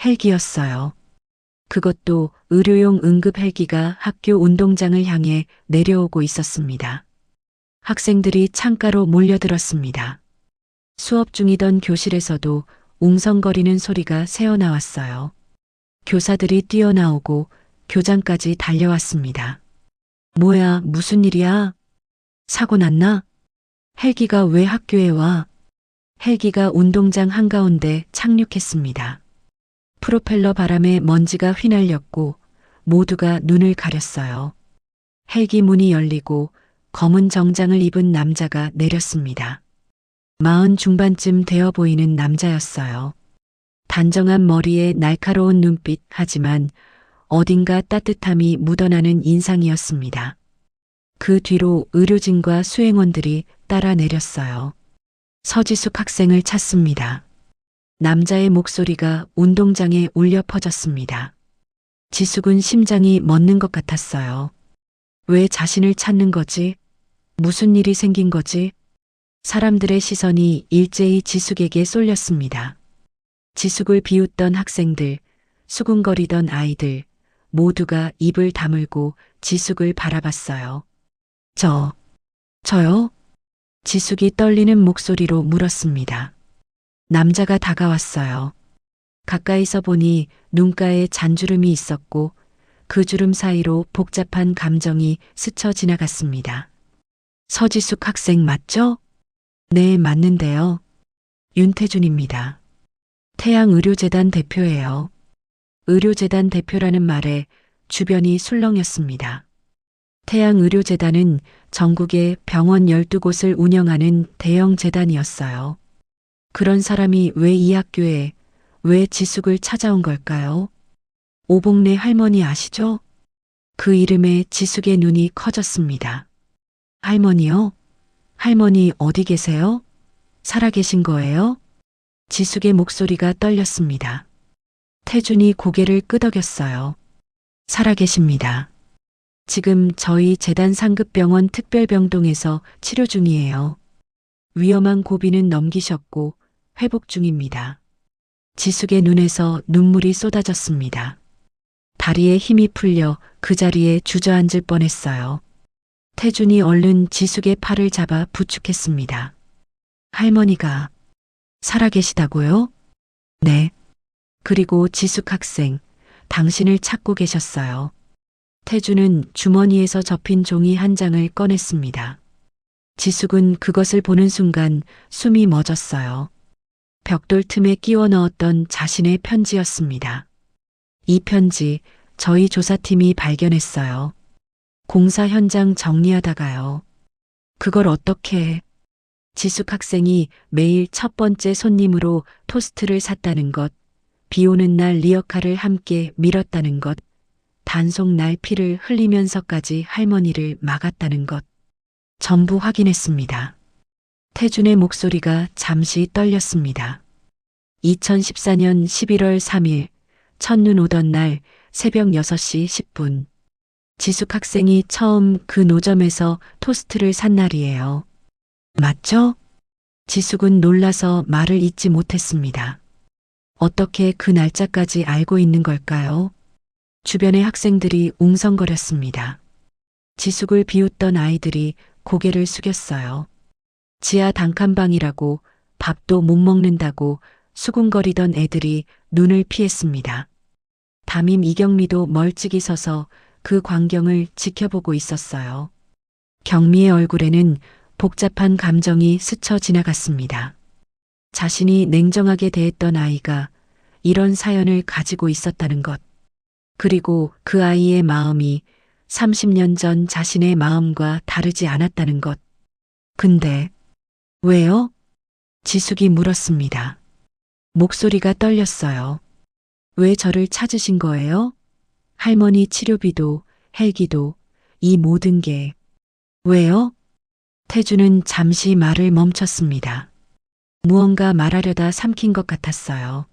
헬기였어요. 그것도 의료용 응급 헬기가 학교 운동장을 향해 내려오고 있었습니다. 학생들이 창가로 몰려들었습니다. 수업 중이던 교실에서도 웅성거리는 소리가 새어나왔어요. 교사들이 뛰어나오고 교장까지 달려왔습니다. 뭐야, 무슨 일이야? 사고 났나? 헬기가 왜 학교에 와? 헬기가 운동장 한가운데 착륙했습니다. 프로펠러 바람에 먼지가 휘날렸고 모두가 눈을 가렸어요. 헬기 문이 열리고 검은 정장을 입은 남자가 내렸습니다. 40 중반쯤 되어 보이는 남자였어요. 단정한 머리에 날카로운 눈빛, 하지만 어딘가 따뜻함이 묻어나는 인상이었습니다. 그 뒤로 의료진과 수행원들이 따라 내렸어요. 서지숙 학생을 찾습니다. 남자의 목소리가 운동장에 울려 퍼졌습니다. 지숙은 심장이 멎는 것 같았어요. 왜 자신을 찾는 거지? 무슨 일이 생긴 거지? 사람들의 시선이 일제히 지숙에게 쏠렸습니다. 지숙을 비웃던 학생들, 수군거리던 아이들, 모두가 입을 다물고 지숙을 바라봤어요. 저요? 지숙이 떨리는 목소리로 물었습니다. 남자가 다가왔어요. 가까이서 보니 눈가에 잔주름이 있었고 그 주름 사이로 복잡한 감정이 스쳐 지나갔습니다. 서지숙 학생 맞죠? 네, 맞는데요. 윤태준입니다. 태양의료재단 대표예요. 의료재단 대표라는 말에 주변이 술렁였습니다. 태양의료재단은 전국의 병원 12곳을 운영하는 대형 재단이었어요. 그런 사람이 왜 이 학교에, 왜 지숙을 찾아온 걸까요? 오복래 할머니 아시죠? 그 이름에 지숙의 눈이 커졌습니다. 할머니요? 할머니 어디 계세요? 살아계신 거예요? 지숙의 목소리가 떨렸습니다. 태준이 고개를 끄덕였어요. 살아계십니다. 지금 저희 재단 상급병원 특별병동에서 치료 중이에요. 위험한 고비는 넘기셨고 회복 중입니다. 지숙의 눈에서 눈물이 쏟아졌습니다. 다리에 힘이 풀려 그 자리에 주저앉을 뻔했어요. 태준이 얼른 지숙의 팔을 잡아 부축했습니다. 할머니가 살아계시다고요? 네. 그리고 지숙 학생, 당신을 찾고 계셨어요. 태준은 주머니에서 접힌 종이 한 장을 꺼냈습니다. 지숙은 그것을 보는 순간 숨이 멎었어요. 벽돌 틈에 끼워 넣었던 자신의 편지였습니다. 이 편지 저희 조사팀이 발견했어요. 공사 현장 정리하다가요. 그걸 어떻게 해? 지숙 학생이 매일 첫 번째 손님으로 토스트를 샀다는 것, 비 오는 날 리어카를 함께 밀었다는 것, 단속 날 피를 흘리면서까지 할머니를 막았다는 것, 전부 확인했습니다. 태준의 목소리가 잠시 떨렸습니다. 2014년 11월 3일, 첫눈 오던 날 새벽 6시 10분. 지숙 학생이 처음 그 노점에서 토스트를 산 날이에요. 맞죠? 지숙은 놀라서 말을 잇지 못했습니다. 어떻게 그 날짜까지 알고 있는 걸까요? 주변의 학생들이 웅성거렸습니다. 지숙을 비웃던 아이들이 고개를 숙였어요. 지하 단칸방이라고 밥도 못 먹는다고 수군거리던 애들이 눈을 피했습니다. 담임 이경미도 멀찍이 서서 그 광경을 지켜보고 있었어요. 경미의 얼굴에는 복잡한 감정이 스쳐 지나갔습니다. 자신이 냉정하게 대했던 아이가 이런 사연을 가지고 있었다는 것. 그리고 그 아이의 마음이 30년 전 자신의 마음과 다르지 않았다는 것. 근데 왜요? 지숙이 물었습니다. 목소리가 떨렸어요. 왜 저를 찾으신 거예요? 할머니 치료비도, 헬기도, 이 모든 게. 왜요? 태준은 잠시 말을 멈췄습니다. 무언가 말하려다 삼킨 것 같았어요.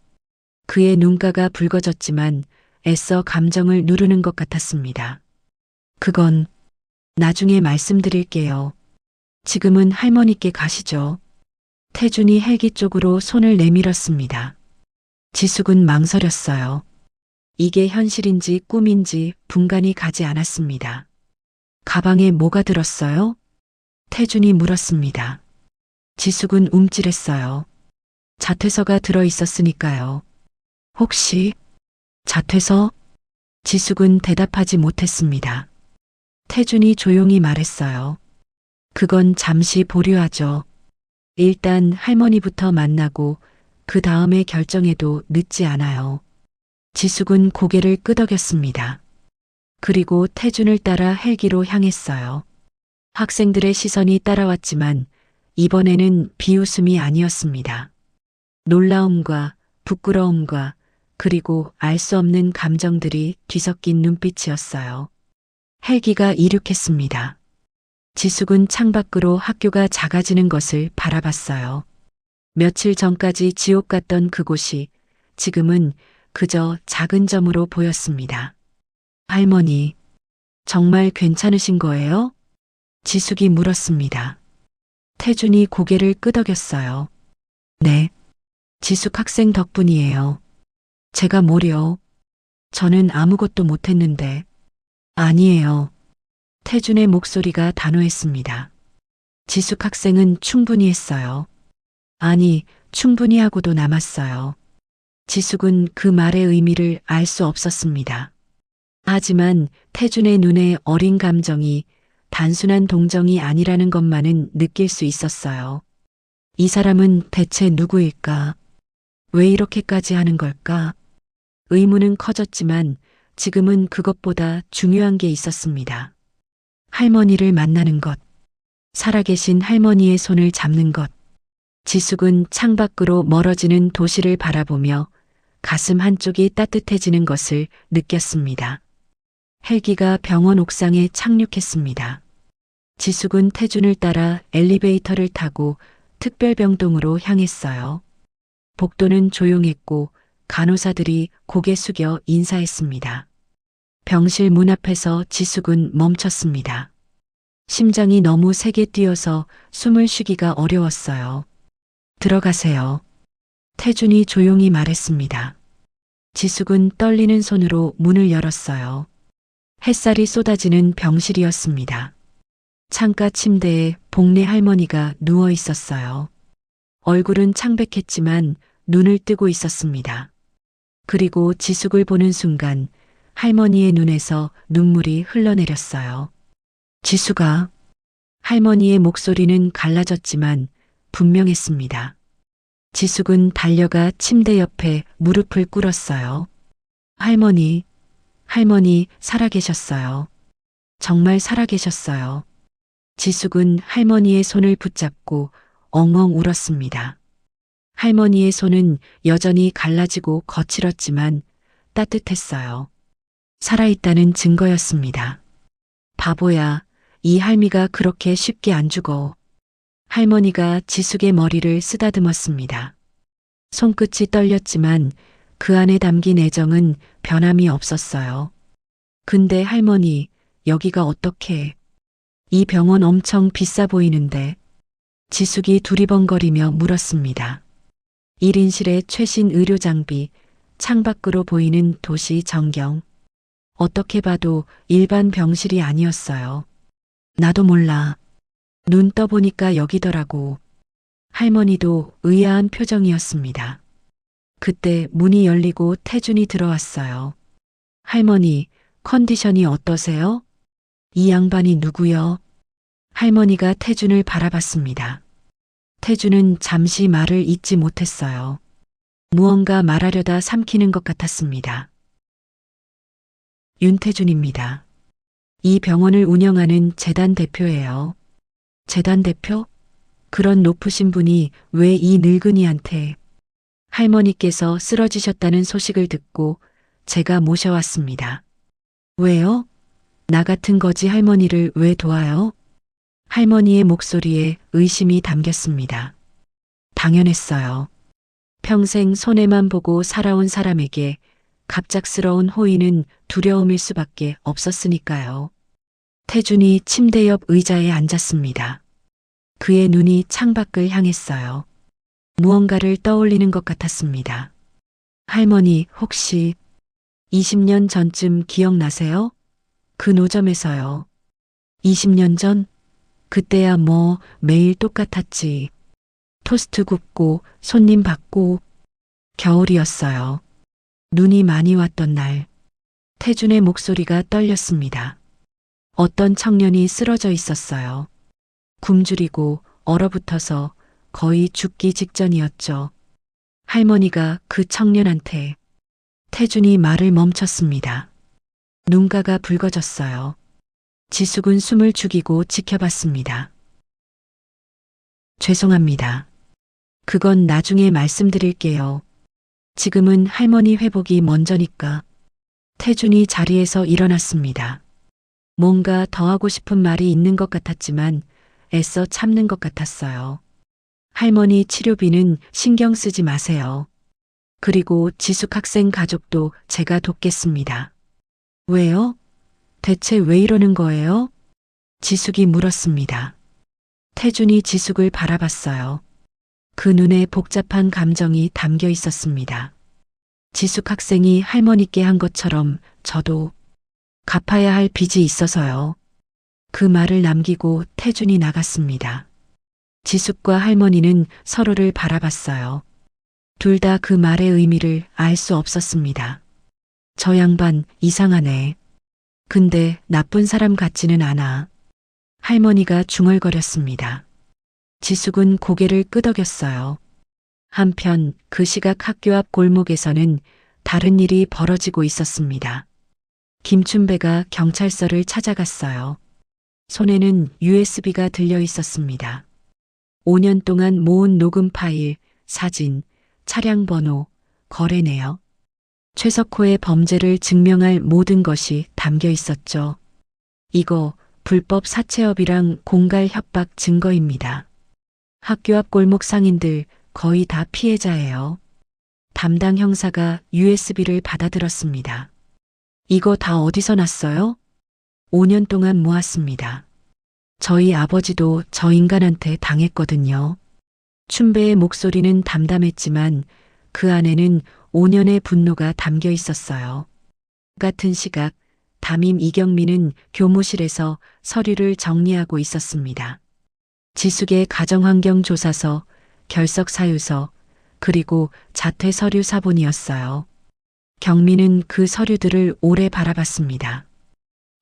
그의 눈가가 붉어졌지만 애써 감정을 누르는 것 같았습니다. 그건 나중에 말씀드릴게요. 지금은 할머니께 가시죠. 태준이 헬기 쪽으로 손을 내밀었습니다. 지숙은 망설였어요. 이게 현실인지 꿈인지 분간이 가지 않았습니다. 가방에 뭐가 들었어요? 태준이 물었습니다. 지숙은 움찔했어요. 자퇴서가 들어 있었으니까요. 혹시 자퇴서? 지숙은 대답하지 못했습니다. 태준이 조용히 말했어요. 그건 잠시 보류하죠. 일단 할머니부터 만나고 그 다음에 결정해도 늦지 않아요. 지숙은 고개를 끄덕였습니다. 그리고 태준을 따라 헬기로 향했어요. 학생들의 시선이 따라왔지만 이번에는 비웃음이 아니었습니다. 놀라움과 부끄러움과 그리고 알 수 없는 감정들이 뒤섞인 눈빛이었어요. 헬기가 이륙했습니다. 지숙은 창밖으로 학교가 작아지는 것을 바라봤어요. 며칠 전까지 지옥 같던 그곳이 지금은 그저 작은 점으로 보였습니다. 할머니, 정말 괜찮으신 거예요? 지숙이 물었습니다. 태준이 고개를 끄덕였어요. 네, 지숙 학생 덕분이에요. 제가 뭐려? 저는 아무것도 못했는데. 아니에요. 태준의 목소리가 단호했습니다. 지숙 학생은 충분히 했어요. 아니, 충분히 하고도 남았어요. 지숙은 그 말의 의미를 알 수 없었습니다. 하지만 태준의 눈에 어린 감정이 단순한 동정이 아니라는 것만은 느낄 수 있었어요. 이 사람은 대체 누구일까? 왜 이렇게까지 하는 걸까? 의문은 커졌지만 지금은 그것보다 중요한 게 있었습니다. 할머니를 만나는 것, 살아계신 할머니의 손을 잡는 것. 지숙은 창밖으로 멀어지는 도시를 바라보며 가슴 한쪽이 따뜻해지는 것을 느꼈습니다. 헬기가 병원 옥상에 착륙했습니다. 지숙은 태준을 따라 엘리베이터를 타고 특별병동으로 향했어요. 복도는 조용했고 간호사들이 고개 숙여 인사했습니다. 병실 문 앞에서 지숙은 멈췄습니다. 심장이 너무 세게 뛰어서 숨을 쉬기가 어려웠어요. 들어가세요. 태준이 조용히 말했습니다. 지숙은 떨리는 손으로 문을 열었어요. 햇살이 쏟아지는 병실이었습니다. 창가 침대에 복례 할머니가 누워 있었어요. 얼굴은 창백했지만 눈을 뜨고 있었습니다. 그리고 지숙을 보는 순간 할머니의 눈에서 눈물이 흘러내렸어요. 지숙아. 할머니의 목소리는 갈라졌지만 분명했습니다. 지숙은 달려가 침대 옆에 무릎을 꿇었어요. 할머니, 할머니 살아계셨어요. 정말 살아계셨어요. 지숙은 할머니의 손을 붙잡고 엉엉 울었습니다. 할머니의 손은 여전히 갈라지고 거칠었지만 따뜻했어요. 살아있다는 증거였습니다. 바보야, 이 할미가 그렇게 쉽게 안 죽어. 할머니가 지숙의 머리를 쓰다듬었습니다. 손끝이 떨렸지만 그 안에 담긴 애정은 변함이 없었어요. 근데 할머니, 여기가 어떻게? 이 병원 엄청 비싸 보이는데. 지숙이 두리번거리며 물었습니다. 1인실의 최신 의료 장비, 창밖으로 보이는 도시 전경. 어떻게 봐도 일반 병실이 아니었어요. 나도 몰라. 눈 떠보니까 여기더라고. 할머니도 의아한 표정이었습니다. 그때 문이 열리고 태준이 들어왔어요. 할머니, 컨디션이 어떠세요? 이 양반이 누구요? 할머니가 태준을 바라봤습니다. 태준은 잠시 말을 잇지 못했어요. 무언가 말하려다 삼키는 것 같았습니다. 윤태준입니다. 이 병원을 운영하는 재단 대표예요. 재단 대표? 그런 높으신 분이 왜 이 늙은이한테? 할머니께서 쓰러지셨다는 소식을 듣고 제가 모셔왔습니다. 왜요? 나 같은 거지 할머니를 왜 도와요? 할머니의 목소리에 의심이 담겼습니다. 당연했어요. 평생 손해만 보고 살아온 사람에게 갑작스러운 호의는 두려움일 수밖에 없었으니까요. 태준이 침대 옆 의자에 앉았습니다. 그의 눈이 창밖을 향했어요. 무언가를 떠올리는 것 같았습니다. 할머니, 혹시 20년 전쯤 기억나세요? 그 노점에서요. 20년 전? 그때야 뭐 매일 똑같았지. 토스트 굽고 손님 받고. 겨울이었어요. 눈이 많이 왔던 날. 태준의 목소리가 떨렸습니다. 어떤 청년이 쓰러져 있었어요. 굶주리고 얼어붙어서 거의 죽기 직전이었죠. 할머니가 그 청년한테. 태준이 말을 멈췄습니다. 눈가가 붉어졌어요. 지숙은 숨을 죽이고 지켜봤습니다. 죄송합니다. 그건 나중에 말씀드릴게요. 지금은 할머니 회복이 먼저니까. 태준이 자리에서 일어났습니다. 뭔가 더 하고 싶은 말이 있는 것 같았지만 애써 참는 것 같았어요. 할머니 치료비는 신경 쓰지 마세요. 그리고 지숙 학생 가족도 제가 돕겠습니다. 왜요? 대체 왜 이러는 거예요? 지숙이 물었습니다. 태준이 지숙을 바라봤어요. 그 눈에 복잡한 감정이 담겨 있었습니다. 지숙 학생이 할머니께 한 것처럼 저도 갚아야 할 빚이 있어서요. 그 말을 남기고 태준이 나갔습니다. 지숙과 할머니는 서로를 바라봤어요. 둘 다 그 말의 의미를 알 수 없었습니다. 저 양반 이상하네. 근데 나쁜 사람 같지는 않아. 할머니가 중얼거렸습니다. 지숙은 고개를 끄덕였어요. 한편 그 시각 학교 앞 골목에서는 다른 일이 벌어지고 있었습니다. 김춘배가 경찰서를 찾아갔어요. 손에는 USB가 들려 있었습니다. 5년 동안 모은 녹음 파일, 사진, 차량 번호, 거래 내역. 최석호의 범죄를 증명할 모든 것이 담겨 있었죠. 이거 불법 사채업이랑 공갈 협박 증거입니다. 학교 앞 골목 상인들 거의 다 피해자예요. 담당 형사가 USB를 받아들었습니다. 이거 다 어디서 났어요? 5년 동안 모았습니다. 저희 아버지도 저 인간한테 당했거든요. 춘배의 목소리는 담담했지만 그 안에는 5년의 분노가 담겨 있었어요. 같은 시각 담임 이경민은 교무실에서 서류를 정리하고 있었습니다. 지숙의 가정환경조사서, 결석사유서, 그리고 자퇴서류 사본이었어요. 경민은 그 서류들을 오래 바라봤습니다.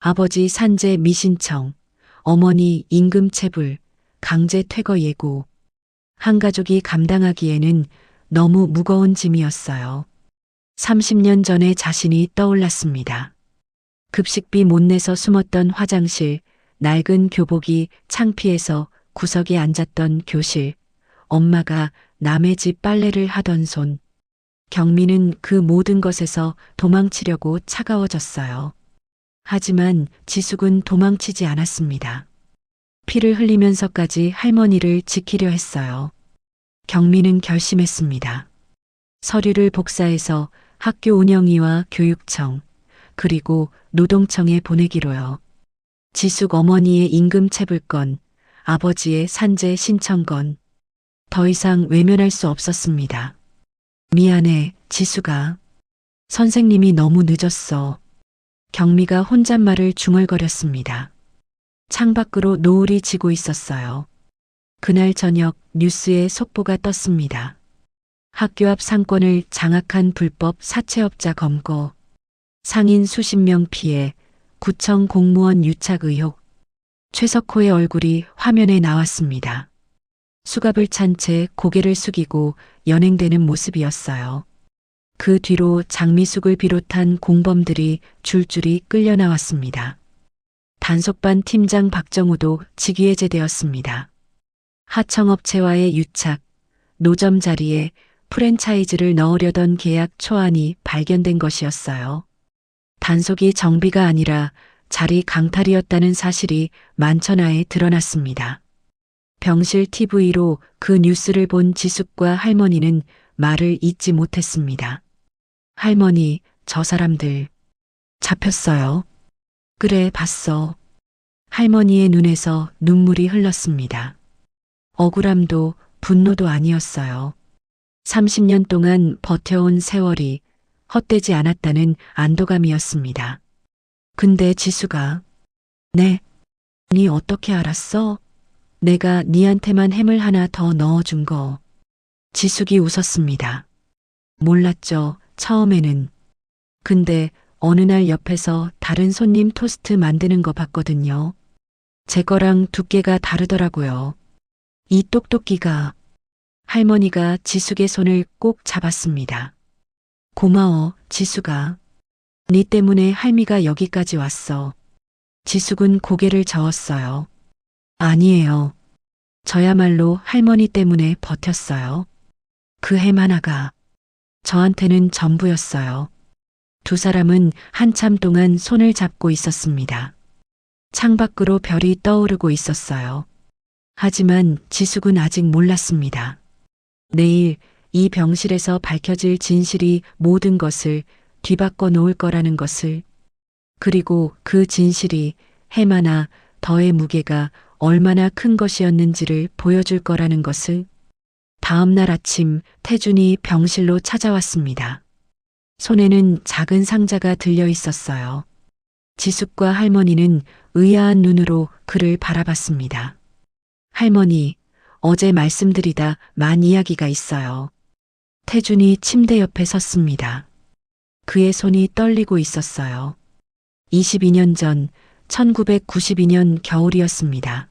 아버지 산재 미신청, 어머니 임금체불, 강제 퇴거 예고. 한 가족이 감당하기에는 너무 무거운 짐이었어요. 30년 전의 자신이 떠올랐습니다. 급식비 못 내서 숨었던 화장실, 낡은 교복이 창피해서 구석에 앉았던 교실, 엄마가 남의 집 빨래를 하던 손. 경민은 그 모든 것에서 도망치려고 차가워졌어요. 하지만 지숙은 도망치지 않았습니다. 피를 흘리면서까지 할머니를 지키려 했어요. 경민은 결심했습니다. 서류를 복사해서 학교 운영위와 교육청, 그리고 노동청에 보내기로요. 지숙 어머니의 임금체불건, 아버지의 산재 신청건. 더 이상 외면할 수 없었습니다. 미안해, 지숙아. 선생님이 너무 늦었어. 경미가 혼잣말을 중얼거렸습니다. 창밖으로 노을이 지고 있었어요. 그날 저녁 뉴스에 속보가 떴습니다. 학교 앞 상권을 장악한 불법 사채업자 검거, 상인 수십 명 피해, 구청 공무원 유착 의혹. 최석호의 얼굴이 화면에 나왔습니다. 수갑을 찬 채 고개를 숙이고 연행되는 모습이었어요. 그 뒤로 장미숙을 비롯한 공범들이 줄줄이 끌려 나왔습니다. 단속반 팀장 박정우도 직위해제되었습니다. 하청업체와의 유착, 노점 자리에 프랜차이즈를 넣으려던 계약 초안이 발견된 것이었어요. 단속이 정비가 아니라 자리 강탈이었다는 사실이 만천하에 드러났습니다. 병실 TV로 그 뉴스를 본 지숙과 할머니는 말을 잇지 못했습니다. 할머니, 저 사람들 잡혔어요. 그래, 봤어. 할머니의 눈에서 눈물이 흘렀습니다. 억울함도 분노도 아니었어요. 30년 동안 버텨온 세월이 헛되지 않았다는 안도감이었습니다. 근데 지수가, 네, 니 어떻게 알았어? 내가 니한테만 햄을 하나 더 넣어준 거. 지숙이 웃었습니다. 몰랐죠, 처음에는. 근데 어느 날 옆에서 다른 손님 토스트 만드는 거 봤거든요. 제 거랑 두께가 다르더라고요. 이 똑똑이가. 할머니가 지숙의 손을 꼭 잡았습니다. 고마워, 지숙아. 니 때문에 할미가 여기까지 왔어. 지숙은 고개를 저었어요. 아니에요. 저야말로 할머니 때문에 버텼어요. 그 햄 하나가 저한테는 전부였어요. 두 사람은 한참 동안 손을 잡고 있었습니다. 창밖으로 별이 떠오르고 있었어요. 하지만 지숙은 아직 몰랐습니다. 내일 이 병실에서 밝혀질 진실이 모든 것을 뒤바꿔 놓을 거라는 것을. 그리고 그 진실이 해마나 더의 무게가 얼마나 큰 것이었는지를 보여줄 거라는 것을. 다음 날 아침 태준이 병실로 찾아왔습니다. 손에는 작은 상자가 들려 있었어요. 지숙과 할머니는 의아한 눈으로 그를 바라봤습니다. 할머니, 어제 말씀드리다 만 이야기가 있어요. 태준이 침대 옆에 섰습니다. 그의 손이 떨리고 있었어요. 22년 전 1992년 겨울이었습니다.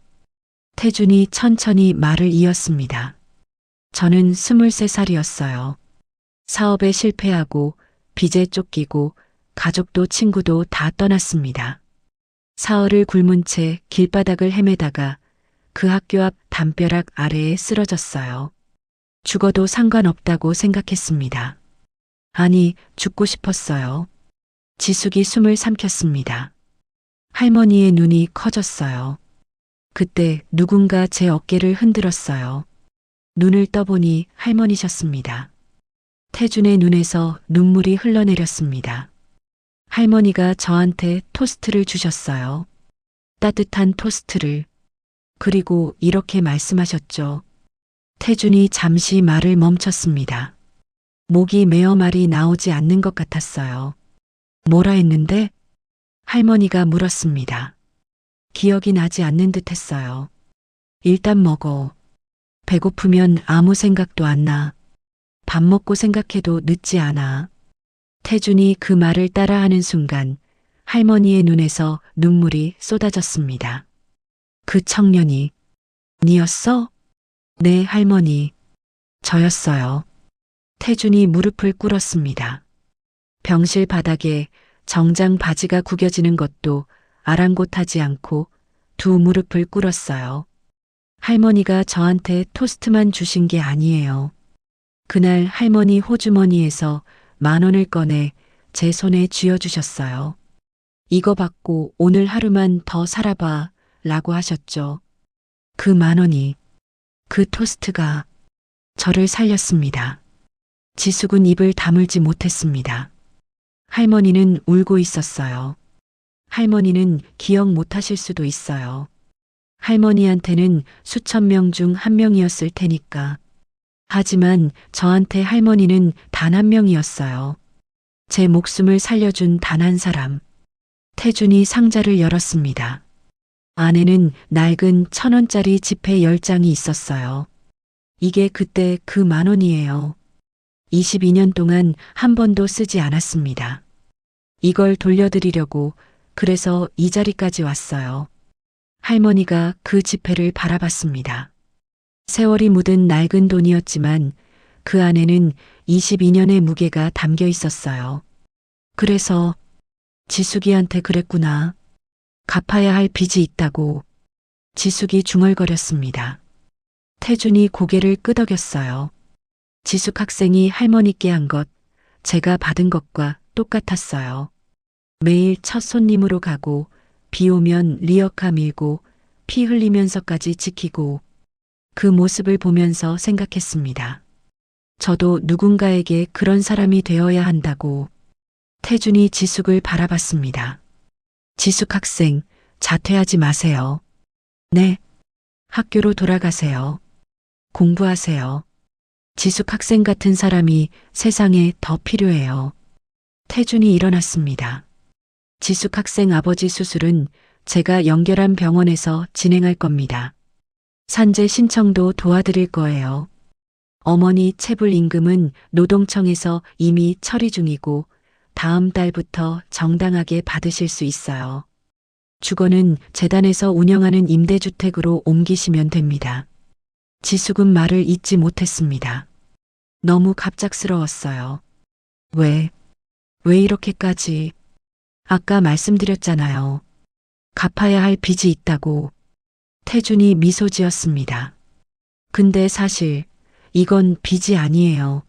태준이 천천히 말을 이었습니다. 저는 23살이었어요. 사업에 실패하고 빚에 쫓기고 가족도 친구도 다 떠났습니다. 사흘을 굶은 채 길바닥을 헤매다가 그 학교 앞 담벼락 아래에 쓰러졌어요. 죽어도 상관없다고 생각했습니다. 아니, 죽고 싶었어요. 지숙이 숨을 삼켰습니다. 할머니의 눈이 커졌어요. 그때 누군가 제 어깨를 흔들었어요. 눈을 떠보니 할머니셨습니다. 태준의 눈에서 눈물이 흘러내렸습니다. 할머니가 저한테 토스트를 주셨어요. 따뜻한 토스트를. 그리고 이렇게 말씀하셨죠. 태준이 잠시 말을 멈췄습니다. 목이 메어 말이 나오지 않는 것 같았어요. 뭐라 했는데? 할머니가 물었습니다. 기억이 나지 않는 듯 했어요. 일단 먹어. 배고프면 아무 생각도 안 나. 밥 먹고 생각해도 늦지 않아. 태준이 그 말을 따라하는 순간 할머니의 눈에서 눈물이 쏟아졌습니다. 그 청년이 니였어? 네, 할머니. 저였어요. 태준이 무릎을 꿇었습니다. 병실 바닥에 정장 바지가 구겨지는 것도 아랑곳하지 않고 두 무릎을 꿇었어요. 할머니가 저한테 토스트만 주신 게 아니에요. 그날 할머니 호주머니에서 10,000원을 꺼내 제 손에 쥐어주셨어요. 이거 받고 오늘 하루만 더 살아봐 라고 하셨죠. 그 10,000원이, 그 토스트가 저를 살렸습니다. 지숙은 입을 다물지 못했습니다. 할머니는 울고 있었어요. 할머니는 기억 못하실 수도 있어요. 할머니한테는 수천 명 중 한 명이었을 테니까. 하지만 저한테 할머니는 단 한 명이었어요. 제 목숨을 살려준 단 한 사람. 태준이 상자를 열었습니다. 안에는 낡은 1,000원짜리 지폐 10장이 있었어요. 이게 그때 그 10,000원이에요. 22년 동안 한 번도 쓰지 않았습니다. 이걸 돌려드리려고 그래서 이 자리까지 왔어요. 할머니가 그 지폐를 바라봤습니다. 세월이 묻은 낡은 돈이었지만 그 안에는 22년의 무게가 담겨 있었어요. 그래서 지숙이한테 그랬구나. 갚아야 할 빚이 있다고. 지숙이 중얼거렸습니다. 태준이 고개를 끄덕였어요. 지숙 학생이 할머니께 한 것, 제가 받은 것과 똑같았어요. 매일 첫 손님으로 가고 비 오면 리어카 밀고 피 흘리면서까지 지키고 그 모습을 보면서 생각했습니다. 저도 누군가에게 그런 사람이 되어야 한다고. 태준이 지숙을 바라봤습니다. 지숙 학생, 자퇴하지 마세요. 네. 학교로 돌아가세요. 공부하세요. 지숙 학생 같은 사람이 세상에 더 필요해요. 태준이 일어났습니다. 지숙 학생 아버지 수술은 제가 연결한 병원에서 진행할 겁니다. 산재 신청도 도와드릴 거예요. 어머니 체불 임금은 노동청에서 이미 처리 중이고 다음 달부터 정당하게 받으실 수 있어요. 주거는 재단에서 운영하는 임대주택으로 옮기시면 됩니다. 지숙은 말을 잇지 못했습니다. 너무 갑작스러웠어요. 왜 이렇게까지? 아까 말씀드렸잖아요. 갚아야 할 빚이 있다고. 태준이 미소 지었습니다. 근데 사실 이건 빚이 아니에요.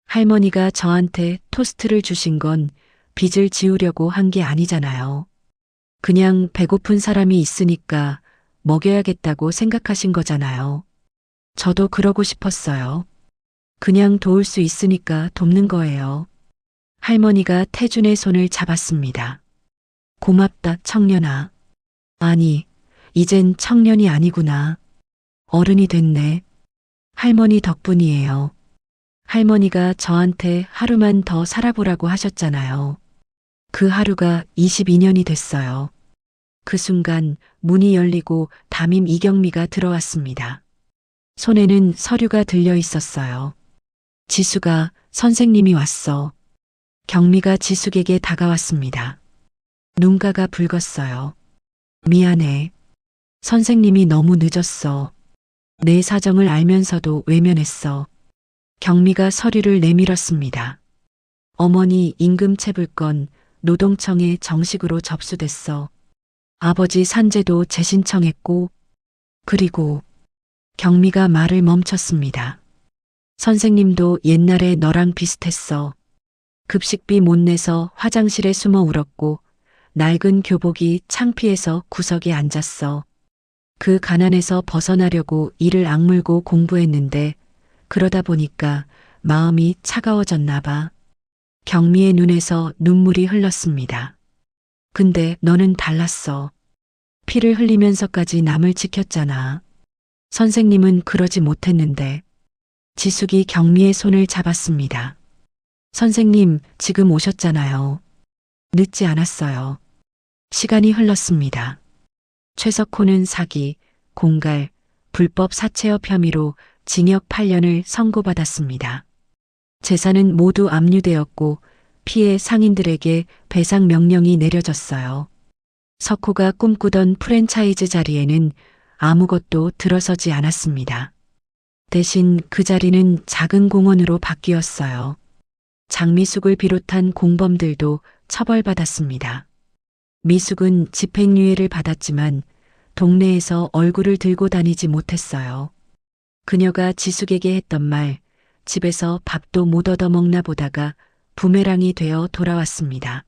할머니가 저한테 토스트를 주신 건 빚을 지우려고 한 게 아니잖아요. 그냥 배고픈 사람이 있으니까 먹여야겠다고 생각하신 거잖아요. 저도 그러고 싶었어요. 그냥 도울 수 있으니까 돕는 거예요. 할머니가 태준의 손을 잡았습니다. 고맙다, 청년아. 아니, 이젠 청년이 아니구나. 어른이 됐네. 할머니 덕분이에요. 할머니가 저한테 하루만 더 살아보라고 하셨잖아요. 그 하루가 22년이 됐어요. 그 순간 문이 열리고 담임 이경미가 들어왔습니다. 손에는 서류가 들려 있었어요. 지수가, 선생님이 왔어. 경미가 지숙에게 다가왔습니다. 눈가가 붉었어요. 미안해. 선생님이 너무 늦었어. 내 사정을 알면서도 외면했어. 경미가 서류를 내밀었습니다. 어머니 임금 체불건 노동청에 정식으로 접수됐어. 아버지 산재도 재신청했고, 그리고 경미가 말을 멈췄습니다. 선생님도 옛날에 너랑 비슷했어. 급식비 못 내서 화장실에 숨어 울었고, 낡은 교복이 창피해서 구석에 앉았어. 그 가난에서 벗어나려고 이를 악물고 공부했는데, 그러다 보니까 마음이 차가워졌나 봐. 경미의 눈에서 눈물이 흘렀습니다. 근데 너는 달랐어. 피를 흘리면서까지 남을 지켰잖아. 선생님은 그러지 못했는데. 지숙이 경미의 손을 잡았습니다. 선생님, 지금 오셨잖아요. 늦지 않았어요. 시간이 흘렀습니다. 최석호는 사기, 공갈, 불법 사채업 혐의로 징역 8년을 선고받았습니다. 재산은 모두 압류되었고 피해 상인들에게 배상 명령이 내려졌어요. 석호가 꿈꾸던 프랜차이즈 자리에는 아무것도 들어서지 않았습니다. 대신 그 자리는 작은 공원으로 바뀌었어요. 장미숙을 비롯한 공범들도 처벌받았습니다. 미숙은 집행유예를 받았지만 동네에서 얼굴을 들고 다니지 못했어요. 그녀가 지숙에게 했던 말, 집에서 밥도 못 얻어먹나 보다가 부메랑이 되어 돌아왔습니다.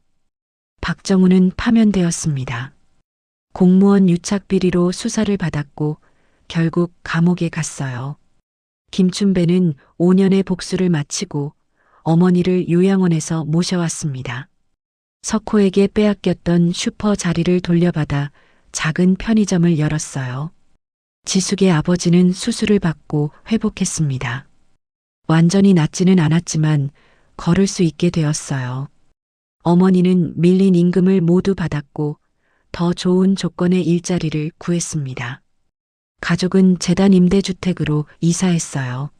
박정우는 파면되었습니다. 공무원 유착비리로 수사를 받았고 결국 감옥에 갔어요. 김춘배는 5년의 복수를 마치고 어머니를 요양원에서 모셔왔습니다. 석호에게 빼앗겼던 슈퍼 자리를 돌려받아 작은 편의점을 열었어요. 지숙의 아버지는 수술을 받고 회복했습니다. 완전히 낫지는 않았지만 걸을 수 있게 되었어요. 어머니는 밀린 임금을 모두 받았고 더 좋은 조건의 일자리를 구했습니다. 가족은 재단 임대주택으로 이사했어요.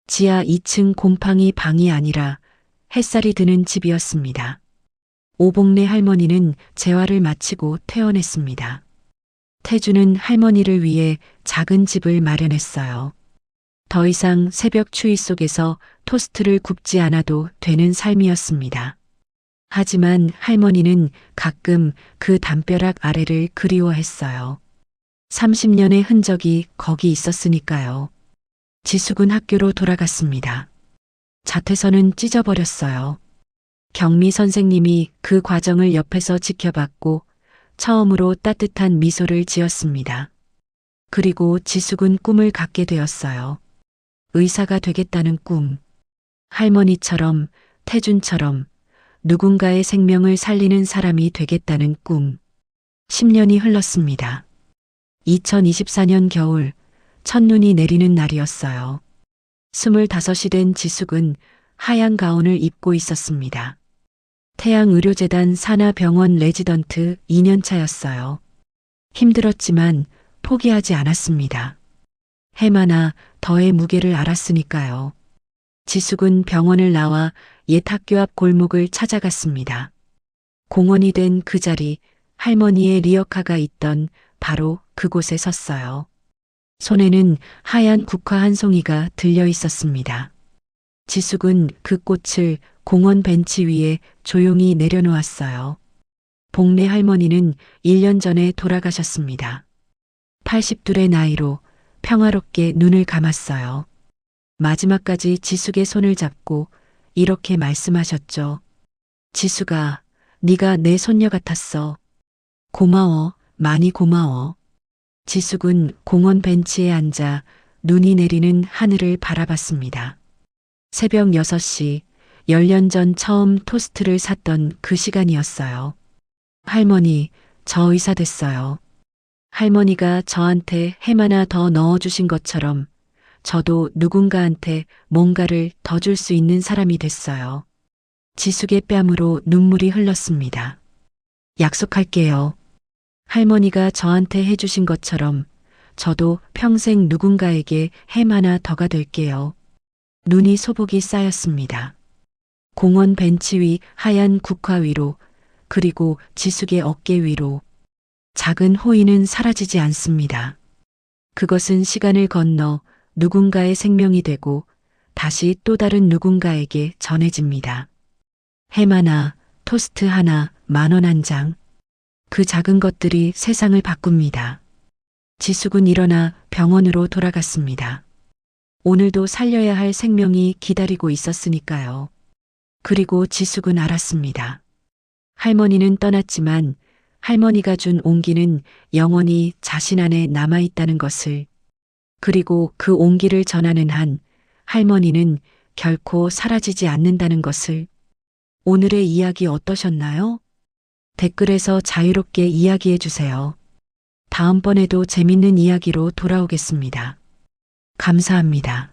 지하 2층 곰팡이 방이 아니라 햇살이 드는 집이었습니다. 오복래 할머니는 재활을 마치고 퇴원했습니다. 태주는 할머니를 위해 작은 집을 마련했어요. 더 이상 새벽 추위 속에서 토스트를 굽지 않아도 되는 삶이었습니다. 하지만 할머니는 가끔 그 담벼락 아래를 그리워했어요. 30년의 흔적이 거기 있었으니까요. 지숙은 학교로 돌아갔습니다. 자퇴서는 찢어버렸어요. 경미 선생님이 그 과정을 옆에서 지켜봤고 처음으로 따뜻한 미소를 지었습니다. 그리고 지숙은 꿈을 갖게 되었어요. 의사가 되겠다는 꿈. 할머니처럼, 태준처럼 누군가의 생명을 살리는 사람이 되겠다는 꿈. 10년이 흘렀습니다. 2024년 겨울, 첫눈이 내리는 날이었어요. 25이 된 지숙은 하얀 가운을 입고 있었습니다. 태양의료재단 산하병원 레지던트 2년차였어요. 힘들었지만 포기하지 않았습니다. 해마나 더의 무게를 알았으니까요. 지숙은 병원을 나와 옛 학교 앞 골목을 찾아갔습니다. 공원이 된 그 자리, 할머니의 리어카가 있던 바로 그곳에 섰어요. 손에는 하얀 국화 한 송이가 들려 있었습니다. 지숙은 그 꽃을 공원 벤치 위에 조용히 내려놓았어요. 복래 할머니는 1년 전에 돌아가셨습니다. 80둘의 나이로 평화롭게 눈을 감았어요. 마지막까지 지숙의 손을 잡고 이렇게 말씀하셨죠. 지숙아, 네가 내 손녀 같았어. 고마워, 많이 고마워. 지숙은 공원 벤치에 앉아 눈이 내리는 하늘을 바라봤습니다. 새벽 6시, 10년 전 처음 토스트를 샀던 그 시간이었어요. 할머니, 저 의사 됐어요. 할머니가 저한테 햄 하나 더 넣어주신 것처럼 저도 누군가한테 뭔가를 더 줄 수 있는 사람이 됐어요. 지숙의 뺨으로 눈물이 흘렀습니다. 약속할게요. 할머니가 저한테 해주신 것처럼 저도 평생 누군가에게 햄 하나 더가 될게요. 눈이 소복이 쌓였습니다. 공원 벤치 위 하얀 국화 위로 그리고 지숙의 어깨 위로 작은 호의는 사라지지 않습니다. 그것은 시간을 건너 누군가의 생명이 되고 다시 또 다른 누군가에게 전해집니다. 햄 하나, 토스트 하나, 10,000원 한 장. 그 작은 것들이 세상을 바꿉니다. 지숙은 일어나 병원으로 돌아갔습니다. 오늘도 살려야 할 생명이 기다리고 있었으니까요. 그리고 지숙은 알았습니다. 할머니는 떠났지만 할머니가 준 온기는 영원히 자신 안에 남아있다는 것을, 그리고 그 온기를 전하는 한 할머니는 결코 사라지지 않는다는 것을. 오늘의 이야기 어떠셨나요? 댓글에서 자유롭게 이야기해 주세요. 다음번에도 재밌는 이야기로 돌아오겠습니다. 감사합니다.